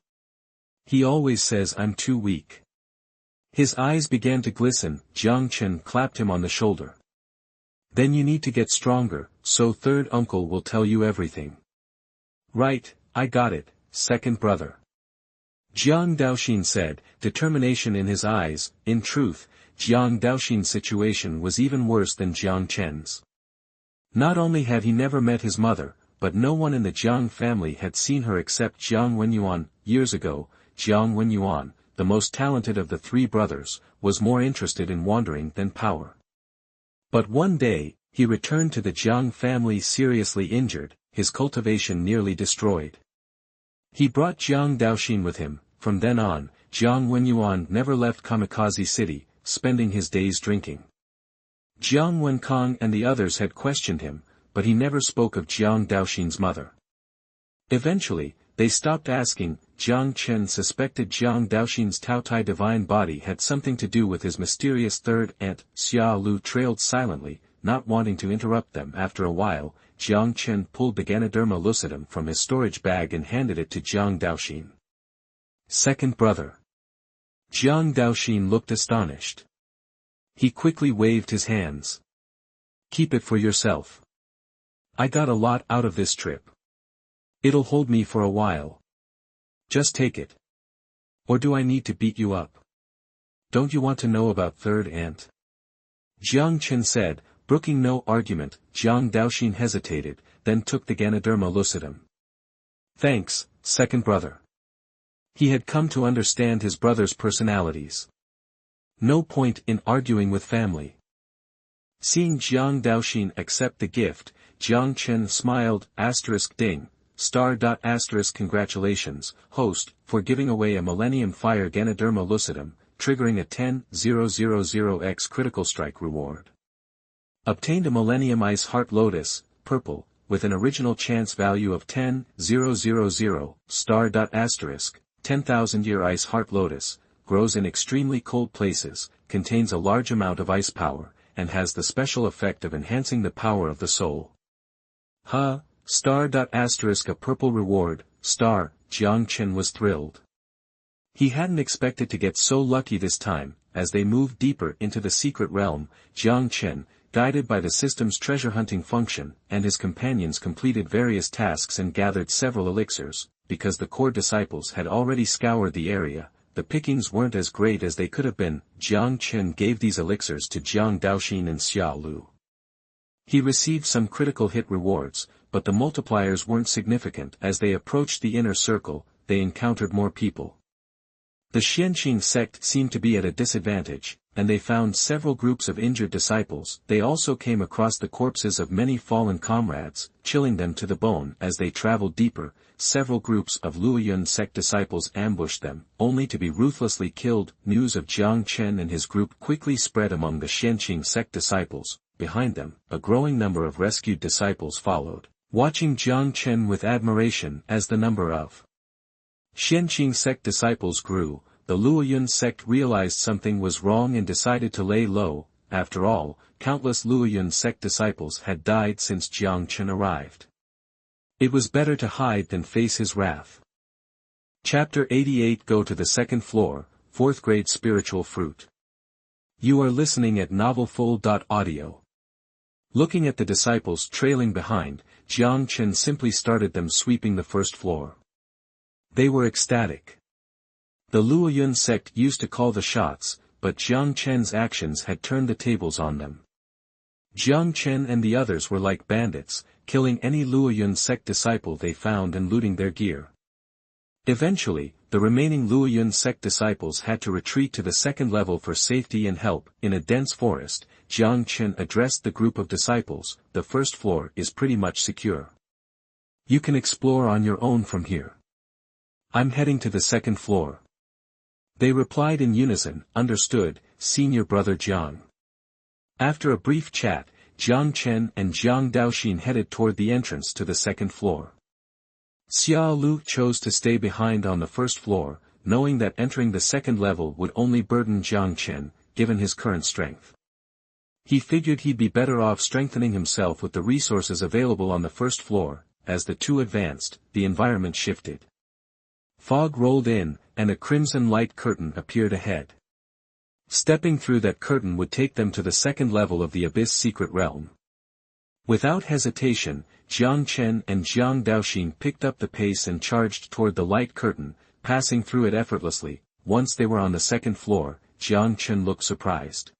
He always says I'm too weak. His eyes began to glisten. Jiang Chen clapped him on the shoulder. Then you need to get stronger, so third uncle will tell you everything. Right, I got it, second brother. Jiang Daoxin said, determination in his eyes. In truth, Jiang Daoxin's situation was even worse than Jiang Chen's. Not only had he never met his mother, but no one in the Jiang family had seen her except Jiang Wenyuan. Years ago, Jiang Wenyuan, the most talented of the three brothers, was more interested in wandering than power. But one day, he returned to the Jiang family seriously injured, his cultivation nearly destroyed. He brought Jiang Daoxin with him. From then on, Jiang Wenyuan never left Kamikaze City, spending his days drinking. Jiang Wenkong and the others had questioned him, but he never spoke of Jiang Daoxin's mother. Eventually, they stopped asking. Jiang Chen suspected Jiang Daoxin's Taotai divine body had something to do with his mysterious third aunt. Lao Liu trailed silently, not wanting to interrupt them. After a while, Jiang Chen pulled the Ganoderma lucidum from his storage bag and handed it to Jiang Daoxin. Second brother. Jiang Daoxin looked astonished. He quickly waved his hands. Keep it for yourself. I got a lot out of this trip. It'll hold me for a while. Just take it. Or do I need to beat you up? Don't you want to know about third aunt? Jiang Chen said, brooking no argument. Jiang Daoxin hesitated, then took the Ganoderma lucidum. Thanks, second brother. He had come to understand his brother's personalities. No point in arguing with family. Seeing Jiang Daoxin accept the gift, Jiang Chen smiled, asterisk ding. Congratulations, host, for giving away a Millennium Fire Ganoderma lucidum, triggering a 10,000x critical strike reward. Obtained a Millennium Ice Heart Lotus, purple, with an original chance value of 10,000, 10,000 Year Ice Heart Lotus, grows in extremely cold places, contains a large amount of ice power, and has the special effect of enhancing the power of the soul. A purple reward, Jiang Chen was thrilled. He hadn't expected to get so lucky this time. As they moved deeper into the secret realm, Jiang Chen, guided by the system's treasure hunting function, and his companions completed various tasks and gathered several elixirs. Because the core disciples had already scoured the area, the pickings weren't as great as they could have been. Jiang Chen gave these elixirs to Jiang Daoxin and Lao Liu. He received some critical hit rewards, but the multipliers weren't significant. As they approached the inner circle, they encountered more people. The Xianqing sect seemed to be at a disadvantage, and they found several groups of injured disciples. They also came across the corpses of many fallen comrades, chilling them to the bone. As they traveled deeper, several groups of Luoyun sect disciples ambushed them, only to be ruthlessly killed. News of Jiang Chen and his group quickly spread among the Xianqing sect disciples. Behind them, a growing number of rescued disciples followed, watching Jiang Chen with admiration. As the number of Xianqing sect disciples grew, the Luoyun sect realized something was wrong and decided to lay low. After all, countless Luoyun sect disciples had died since Jiang Chen arrived. It was better to hide than face his wrath. Chapter 88. Go to the second floor, 4th grade spiritual fruit. You are listening at novelfull.audio. Looking at the disciples trailing behind, Jiang Chen simply started them sweeping the first floor. They were ecstatic. The Luoyun sect used to call the shots, but Jiang Chen's actions had turned the tables on them. Jiang Chen and the others were like bandits, killing any Luoyun sect disciple they found and looting their gear. Eventually, the remaining Luoyun sect disciples had to retreat to the second level for safety and help. In a dense forest, Jiang Chen addressed the group of disciples. The first floor is pretty much secure. You can explore on your own from here. I'm heading to the second floor. They replied in unison. Understood, senior brother Jiang. After a brief chat, Jiang Chen and Jiang Daoxin headed toward the entrance to the second floor. Lao Liu chose to stay behind on the first floor, knowing that entering the second level would only burden Jiang Chen, given his current strength. He figured he'd be better off strengthening himself with the resources available on the first floor. As the two advanced, the environment shifted. Fog rolled in, and a crimson light curtain appeared ahead. Stepping through that curtain would take them to the second level of the Abyss secret realm. Without hesitation, Jiang Chen and Jiang Daoxin picked up the pace and charged toward the light curtain, passing through it effortlessly. Once they were on the second floor, Jiang Chen looked surprised.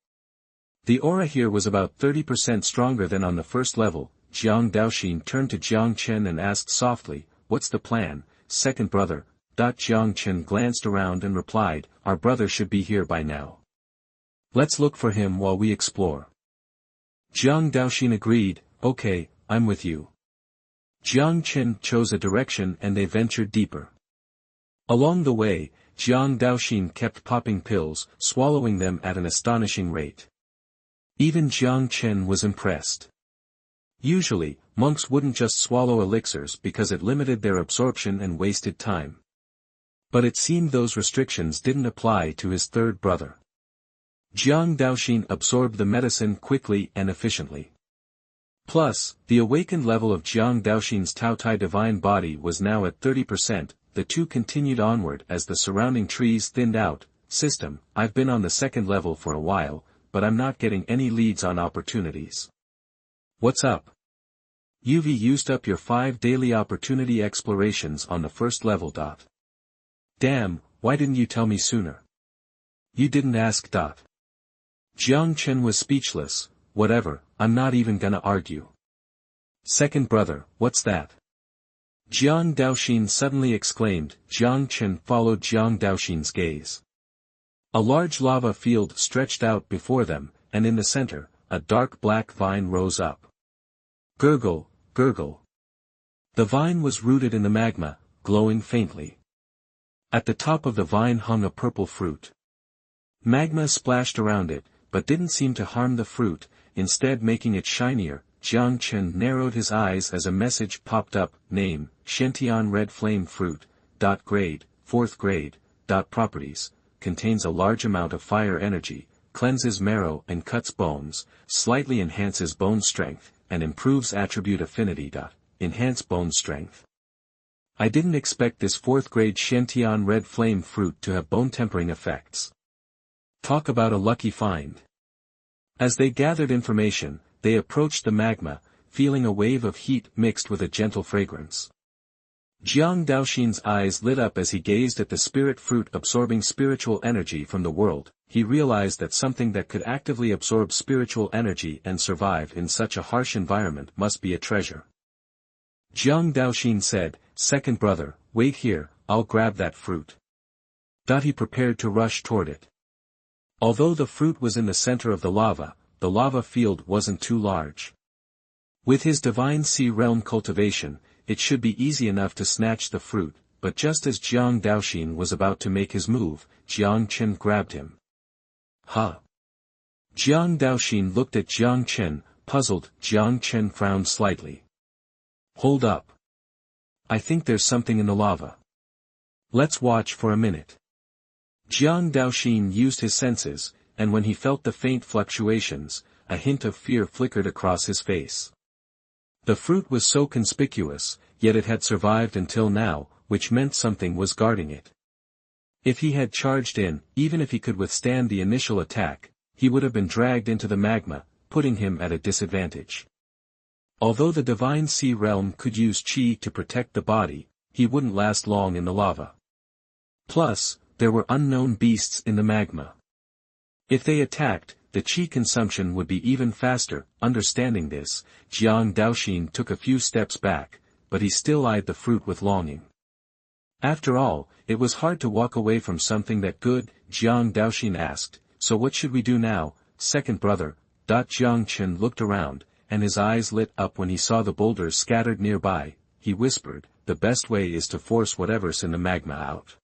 The aura here was about 30% stronger than on the first level. Jiang Daoxin turned to Jiang Chen and asked softly, "What's the plan, second brother?" Jiang Chen glanced around and replied, "Our brother should be here by now. Let's look for him while we explore." Jiang Daoxin agreed, "Okay, I'm with you." Jiang Chen chose a direction and they ventured deeper. Along the way, Jiang Daoxin kept popping pills, swallowing them at an astonishing rate. Even Jiang Chen was impressed. Usually, monks wouldn't just swallow elixirs because it limited their absorption and wasted time. But it seemed those restrictions didn't apply to his third brother. Jiang Daoxin absorbed the medicine quickly and efficiently. Plus, the awakened level of Jiang Daoxin's Taotai divine body was now at 30%. The two continued onward as the surrounding trees thinned out. System, I've been on the second level for a while, but I'm not getting any leads on opportunities. What's up? You've used up your 5 daily opportunity explorations on the first level. Damn, why didn't you tell me sooner? You didn't ask. Jiang Chen was speechless. Whatever, I'm not even gonna argue. Second brother, what's that? Jiang Daoxin suddenly exclaimed. Jiang Chen followed Jiang Daoxin's gaze. A large lava field stretched out before them, and in the center, a dark black vine rose up. Gurgle, gurgle. The vine was rooted in the magma, glowing faintly. At the top of the vine hung a purple fruit. Magma splashed around it, but didn't seem to harm the fruit, instead making it shinier. Jiang Chen narrowed his eyes as a message popped up. Name, Shention red flame fruit. Grade, 4th grade. Properties, contains a large amount of fire energy, cleanses marrow and cuts bones, slightly enhances bone strength, and improves attribute affinity. Enhance bone strength. I didn't expect this 4th grade Shentian red flame fruit to have bone-tempering effects. Talk about a lucky find. As they gathered information, they approached the magma, feeling a wave of heat mixed with a gentle fragrance. Jiang Daoxin's eyes lit up as he gazed at the spirit fruit absorbing spiritual energy from the world. He realized that something that could actively absorb spiritual energy and survive in such a harsh environment must be a treasure. Jiang Daoxin said, "Second brother, wait here, I'll grab that fruit." He prepared to rush toward it. Although the fruit was in the center of the lava field wasn't too large. With his divine sea realm cultivation, it should be easy enough to snatch the fruit, but just as Jiang Daoxin was about to make his move, Jiang Chen grabbed him. Huh? Jiang Daoxin looked at Jiang Chen, puzzled. Jiang Chen frowned slightly. Hold up. I think there's something in the lava. Let's watch for a minute. Jiang Daoxin used his senses, and when he felt the faint fluctuations, a hint of fear flickered across his face. The fruit was so conspicuous, yet it had survived until now, which meant something was guarding it. If he had charged in, even if he could withstand the initial attack, he would have been dragged into the magma, putting him at a disadvantage. Although the divine sea realm could use qi to protect the body, he wouldn't last long in the lava. Plus, there were unknown beasts in the magma. If they attacked, the qi consumption would be even faster. Understanding this, Jiang Daoxin took a few steps back, but he still eyed the fruit with longing. After all, it was hard to walk away from something that good. Jiang Daoxin asked, "So what should we do now, second brother?" Jiang Chen looked around, and his eyes lit up when he saw the boulders scattered nearby. He whispered, "The best way is to force whatever's in the magma out.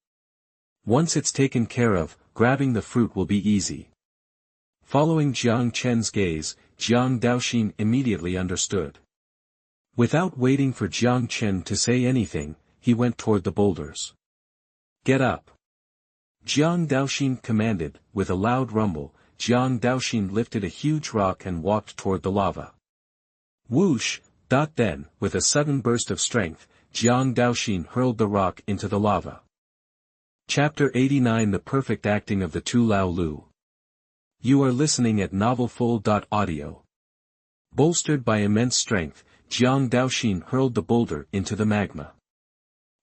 Once it's taken care of, grabbing the fruit will be easy." Following Jiang Chen's gaze, Jiang Daoxin immediately understood. Without waiting for Jiang Chen to say anything, he went toward the boulders. "Get up!" Jiang Daoxin commanded. With a loud rumble, Jiang Daoxin lifted a huge rock and walked toward the lava. Whoosh! Then, with a sudden burst of strength, Jiang Daoxin hurled the rock into the lava. Chapter 89 The Perfect Acting of the Two Lao Liu. You are listening at novelfull.audio. Bolstered by immense strength, Jiang Daoxin hurled the boulder into the magma.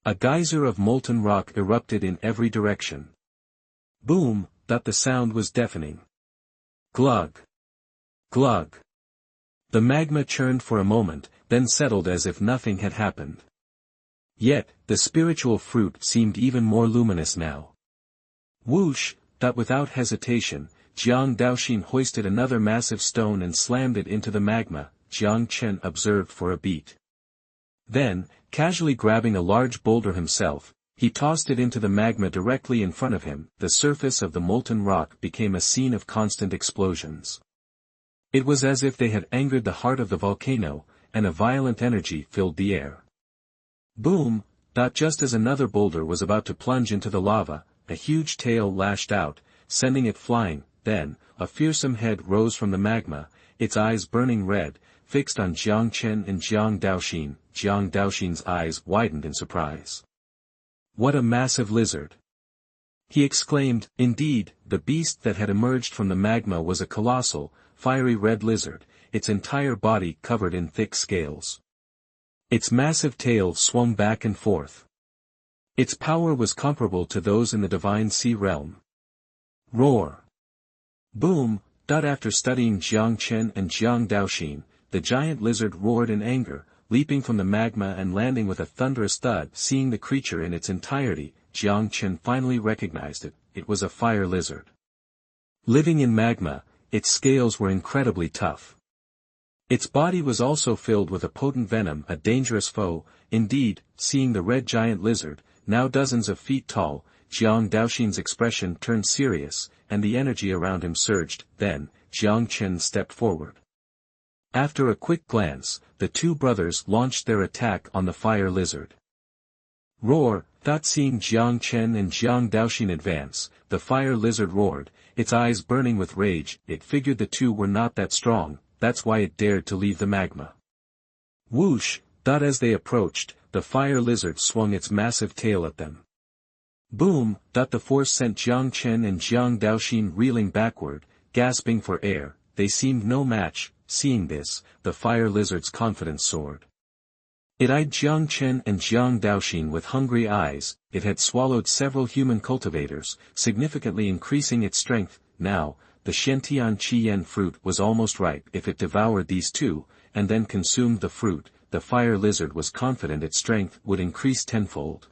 A geyser of molten rock erupted in every direction. Boom! The sound was deafening. Glug! Glug! The magma churned for a moment, then settled as if nothing had happened. Yet, the spiritual fruit seemed even more luminous now. Whoosh! Without hesitation, Jiang Daoxin hoisted another massive stone and slammed it into the magma. Jiang Chen observed for a beat. Then, casually grabbing a large boulder himself, he tossed it into the magma directly in front of him. The surface of the molten rock became a scene of constant explosions. It was as if they had angered the heart of the volcano, and a violent energy filled the air. Boom! Just as another boulder was about to plunge into the lava, a huge tail lashed out, sending it flying. Then, a fearsome head rose from the magma, its eyes burning red, fixed on Jiang Chen and Jiang Daoxin. Jiang Daoxin's eyes widened in surprise. What a massive lizard! He exclaimed. Indeed, the beast that had emerged from the magma was a colossal, fiery red lizard, its entire body covered in thick scales. Its massive tail swung back and forth. Its power was comparable to those in the divine sea realm. Roar! Boom! After studying Jiang Chen and Jiang Daoxin, the giant lizard roared in anger, leaping from the magma and landing with a thunderous thud. Seeing the creature in its entirety, Jiang Chen finally recognized it. It was a fire lizard. Living in magma, its scales were incredibly tough. Its body was also filled with a potent venom, a dangerous foe. Indeed, seeing the red giant lizard, now dozens of feet tall, Jiang Daoxin's expression turned serious, and the energy around him surged. Then, Jiang Chen stepped forward. After a quick glance, the two brothers launched their attack on the fire lizard. Roar! Seeing Jiang Chen and Jiang Daoxin advance, the fire lizard roared, its eyes burning with rage. It figured the two were not that strong, that's why it dared to leave the magma. Whoosh! As they approached, the fire lizard swung its massive tail at them. Boom! The force sent Jiang Chen and Jiang Daoxin reeling backward, gasping for air. They seemed no match. Seeing this, the fire lizard's confidence soared. It eyed Jiang Chen and Jiang Daoxin with hungry eyes. It had swallowed several human cultivators, significantly increasing its strength. Now, the Shentian Qiyan fruit was almost ripe. If it devoured these two, and then consumed the fruit, the fire lizard was confident its strength would increase tenfold.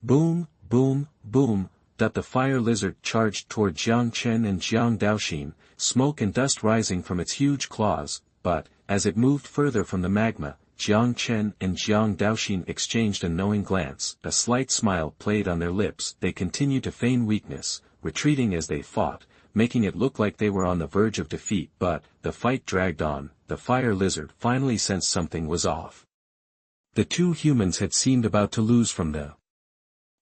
Boom, boom, boom, the fire lizard charged toward Jiang Chen and Jiang Daoxin, smoke and dust rising from its huge claws, but, as it moved further from the magma, Jiang Chen and Jiang Daoxin exchanged a knowing glance. A slight smile played on their lips. They continued to feign weakness, retreating as they fought, making it look like they were on the verge of defeat. But, the fight dragged on. The fire lizard finally sensed something was off. The two humans had seemed about to lose from the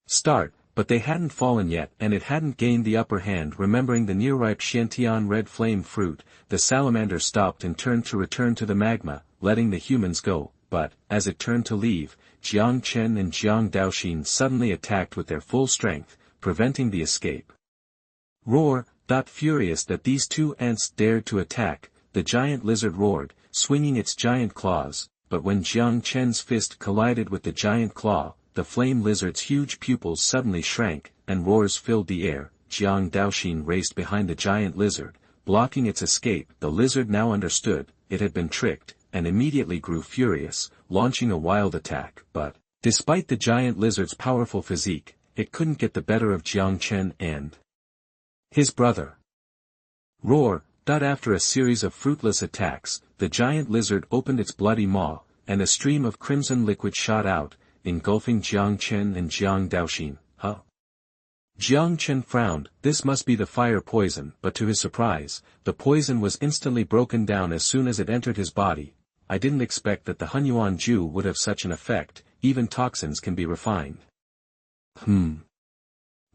start, but they hadn't fallen yet, and it hadn't gained the upper hand. Remembering the near-ripe Shentian red flame fruit, the salamander stopped and turned to return to the magma, letting the humans go. But, as it turned to leave, Jiang Chen and Jiang Daoxin suddenly attacked with their full strength, preventing the escape. Roar! Furious that these two ants dared to attack, the giant lizard roared, swinging its giant claws, but when Jiang Chen's fist collided with the giant claw, the flame lizard's huge pupils suddenly shrank, and roars filled the air. Jiang Daoxin raced behind the giant lizard, blocking its escape. The lizard now understood, it had been tricked, and immediately grew furious, launching a wild attack. But, despite the giant lizard's powerful physique, it couldn't get the better of Jiang Chen and his brother. Roar! After a series of fruitless attacks, the giant lizard opened its bloody maw, and a stream of crimson liquid shot out, engulfing Jiang Chen and Jiang Daoxin. Huh? Jiang Chen frowned. This must be the fire poison, but to his surprise, the poison was instantly broken down as soon as it entered his body. I didn't expect that the Xuanhuan Ju would have such an effect. Even toxins can be refined.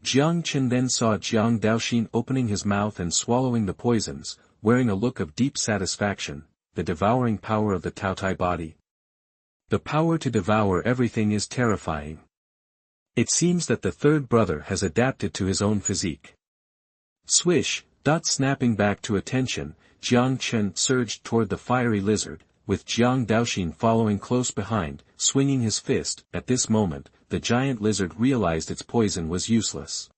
Jiang Chen then saw Jiang Daoxin opening his mouth and swallowing the poisons, wearing a look of deep satisfaction. The devouring power of the Taotai body. The power to devour everything is terrifying. It seems that the third brother has adapted to his own physique. Swish! Snapping back to attention, Jiang Chen surged toward the fiery lizard, with Jiang Daoxin following close behind, swinging his fist. At this moment, the giant lizard realized its poison was useless.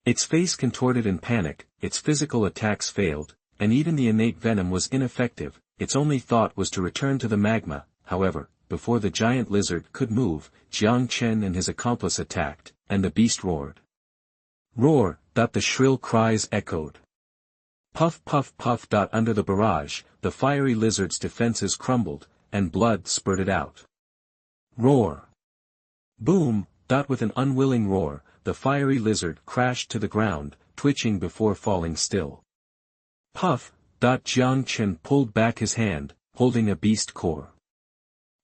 Its face contorted in panic, its physical attacks failed, and even the innate venom was ineffective. Its only thought was to return to the magma. However, before the giant lizard could move, Jiang Chen and his accomplice attacked, and the beast roared. Roar! The shrill cries echoed. Puff puff puff. Under the barrage, the fiery lizard's defenses crumbled, and blood spurted out. Roar! Boom! With an unwilling roar, the fiery lizard crashed to the ground, twitching before falling still. Puff! Jiang Chen pulled back his hand, holding a beast core.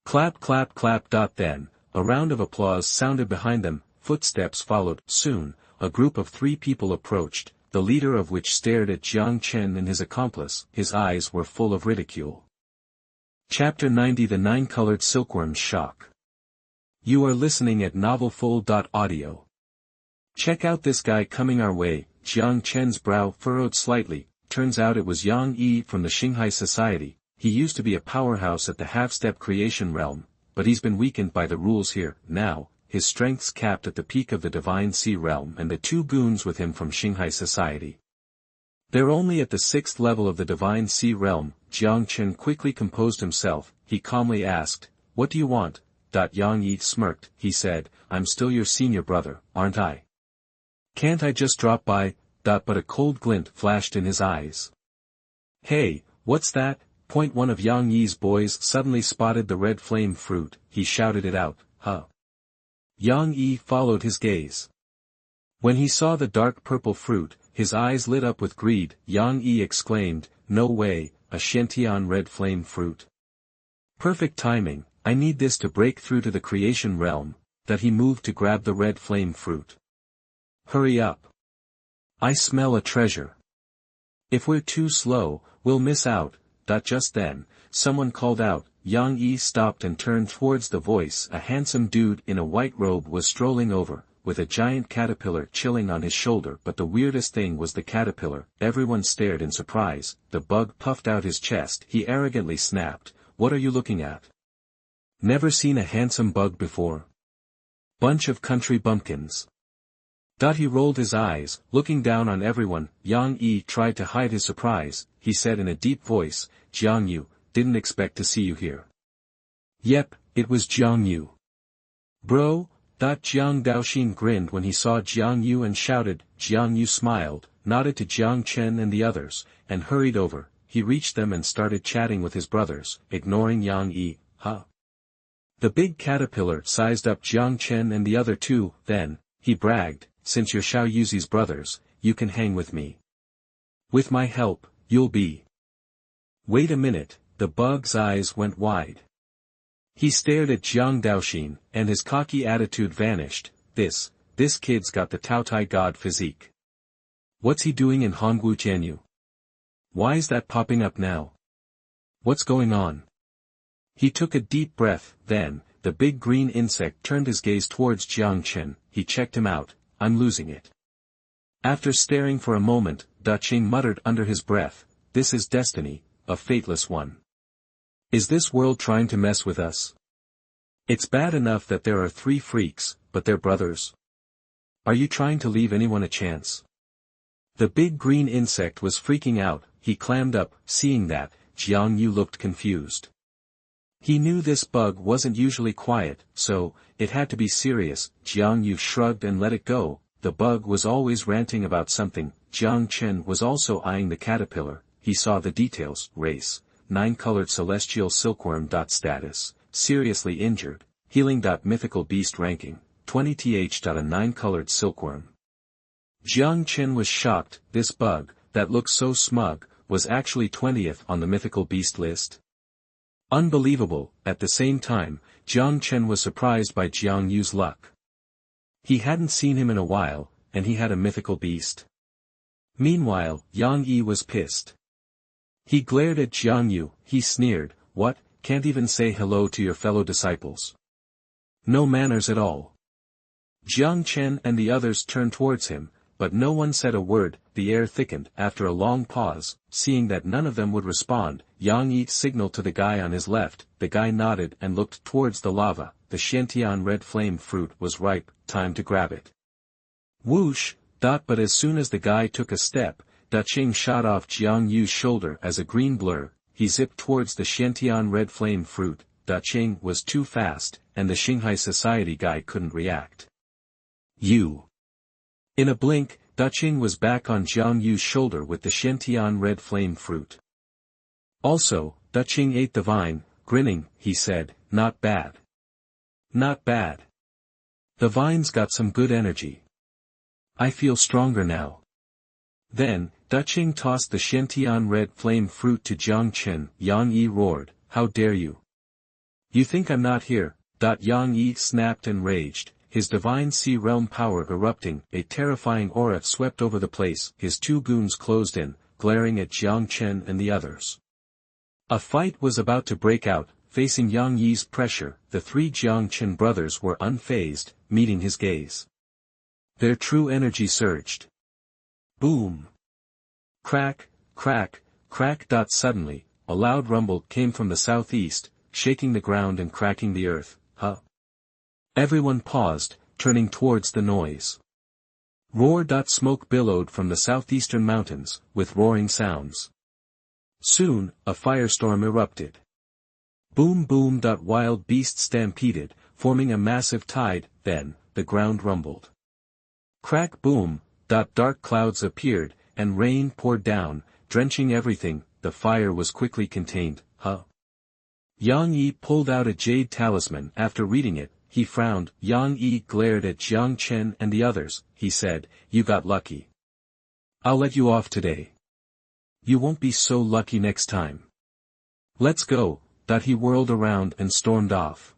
Clap clap clap. Then, a round of applause sounded behind them. Footsteps followed. Soon, a group of 3 people approached, the leader of which stared at Jiang Chen and his accomplice. His eyes were full of ridicule. Chapter 90. The Nine-Colored Silkworm's Shock. You are listening at novelfull.audio. Check out this guy coming our way. Jiang Chen's brow furrowed slightly. Turns out it was Yang Yi from the Xinghai Society. He used to be a powerhouse at the half-step creation realm, but he's been weakened by the rules here. Now, his strength's capped at the peak of the Divine Sea realm and the 2 goons with him from Xinghai Society. They're only at the 6th level of the Divine Sea realm. Jiang Chen quickly composed himself. He calmly asked, "What do you want?" Yang Yi smirked. He said, "I'm still your senior brother, aren't I? Can't I just drop by?" But a cold glint flashed in his eyes. "Hey, what's that?" One of Yang Yi's boys suddenly spotted the red flame fruit. He shouted it out. Huh. Yang Yi followed his gaze. When he saw the dark purple fruit, his eyes lit up with greed. Yang Yi exclaimed, "No way, a Shentian red flame fruit. Perfect timing, I need this to break through to the creation realm." That he moved to grab the red flame fruit. "Hurry up. I smell a treasure. If we're too slow, we'll miss out. Just then, someone called out. Yang Yi stopped and turned towards the voice. A handsome dude in a white robe was strolling over, with a giant caterpillar chilling on his shoulder. But the weirdest thing was the caterpillar. Everyone stared in surprise. The bug puffed out his chest. He arrogantly snapped, "What are you looking at? Never seen a handsome bug before? Bunch of country bumpkins." He rolled his eyes, looking down on everyone. Yang Yi tried to hide his surprise. He said in a deep voice, "Jiang Yu, didn't expect to see you here." Yep, it was Jiang Yu. Bro. Jiang Daoxin grinned when he saw Jiang Yu and shouted. Jiang Yu smiled, nodded to Jiang Chen and the others, and hurried over. He reached them and started chatting with his brothers, ignoring Yang Yi. Huh? The big caterpillar sized up Jiang Chen and the other two. Then, he bragged, "Since you're Xiao Yuzi's brothers, you can hang with me. With my help, you'll be." Wait a minute, the bug's eyes went wide. He stared at Jiang Daoxin, and his cocky attitude vanished. This kid's got the Taotai god physique. What's he doing in Hongwu Tianyu? Why's that popping up now? What's going on? He took a deep breath. Then, the big green insect turned his gaze towards Jiang Chen. He checked him out. "I'm losing it." After staring for a moment, Daoxin muttered under his breath, "This is destiny, a fateless one. Is this world trying to mess with us? It's bad enough that there are 3 freaks, but they're brothers. Are you trying to leave anyone a chance?" The big green insect was freaking out. He clammed up. Seeing that, Jiang Yu looked confused. He knew this bug wasn't usually quiet, so, it had to be serious. Jiang Yu shrugged and let it go. The bug was always ranting about something. Jiang Chen was also eyeing the caterpillar. He saw the details. Race, 9-colored celestial silkworm. Status, seriously injured. Healing. Mythical beast ranking, 20th. A 9-colored silkworm. Jiang Chen was shocked. This bug, that looked so smug, was actually 20th on the mythical beast list. Unbelievable. At the same time, Jiang Chen was surprised by Jiang Yu's luck. He hadn't seen him in a while, and he had a mythical beast. Meanwhile, Yang Yi was pissed. He glared at Jiang Yu. He sneered, "What, can't even say hello to your fellow disciples? No manners at all." Jiang Chen and the others turned towards him, but no one said a word. The air thickened. After a long pause, seeing that none of them would respond, Yang Yi signaled to the guy on his left. The guy nodded and looked towards the lava. The Xiantian red flame fruit was ripe. Time to grab it. Whoosh. But as soon as the guy took a step, Daoxin shot off Jiang Yu's shoulder as a green blur. He zipped towards the Xiantian red flame fruit. Daoxin was too fast, and the Shanghai Society guy couldn't react. You. In a blink, Daoxin was back on Jiang Yu's shoulder with the Xiantian red flame fruit. Also, Daoxin ate the vine. Grinning, he said, "Not bad. Not bad. The vine's got some good energy. I feel stronger now." Then, Daoxin tossed the Xiantian red flame fruit to Jiang Chen. Yang Yi roared, "How dare you? You think I'm not here?" Yang Yi snapped and raged. His divine sea realm power erupting. A terrifying aura swept over the place. His 2 goons closed in, glaring at Jiang Chen and the others. A fight was about to break out. Facing Yang Yi's pressure, the 3 Jiang Chen brothers were unfazed, meeting his gaze. Their true energy surged. Boom! Crack, crack, crack. Suddenly, a loud rumble came from the southeast, shaking the ground and cracking the earth. Huh? Everyone paused, turning towards the noise. Roar. Smoke billowed from the southeastern mountains, with roaring sounds. Soon, a firestorm erupted. Boom boom. Wild beasts stampeded, forming a massive tide. Then, the ground rumbled. Crack boom. Dark clouds appeared, and rain poured down, drenching everything. The fire was quickly contained. Huh? Yang Yi pulled out a jade talisman. After reading it, he frowned. Yang Yi glared at Jiang Chen and the others. He said, "You got lucky. I'll let you off today. You won't be so lucky next time. Let's go." He whirled around and stormed off.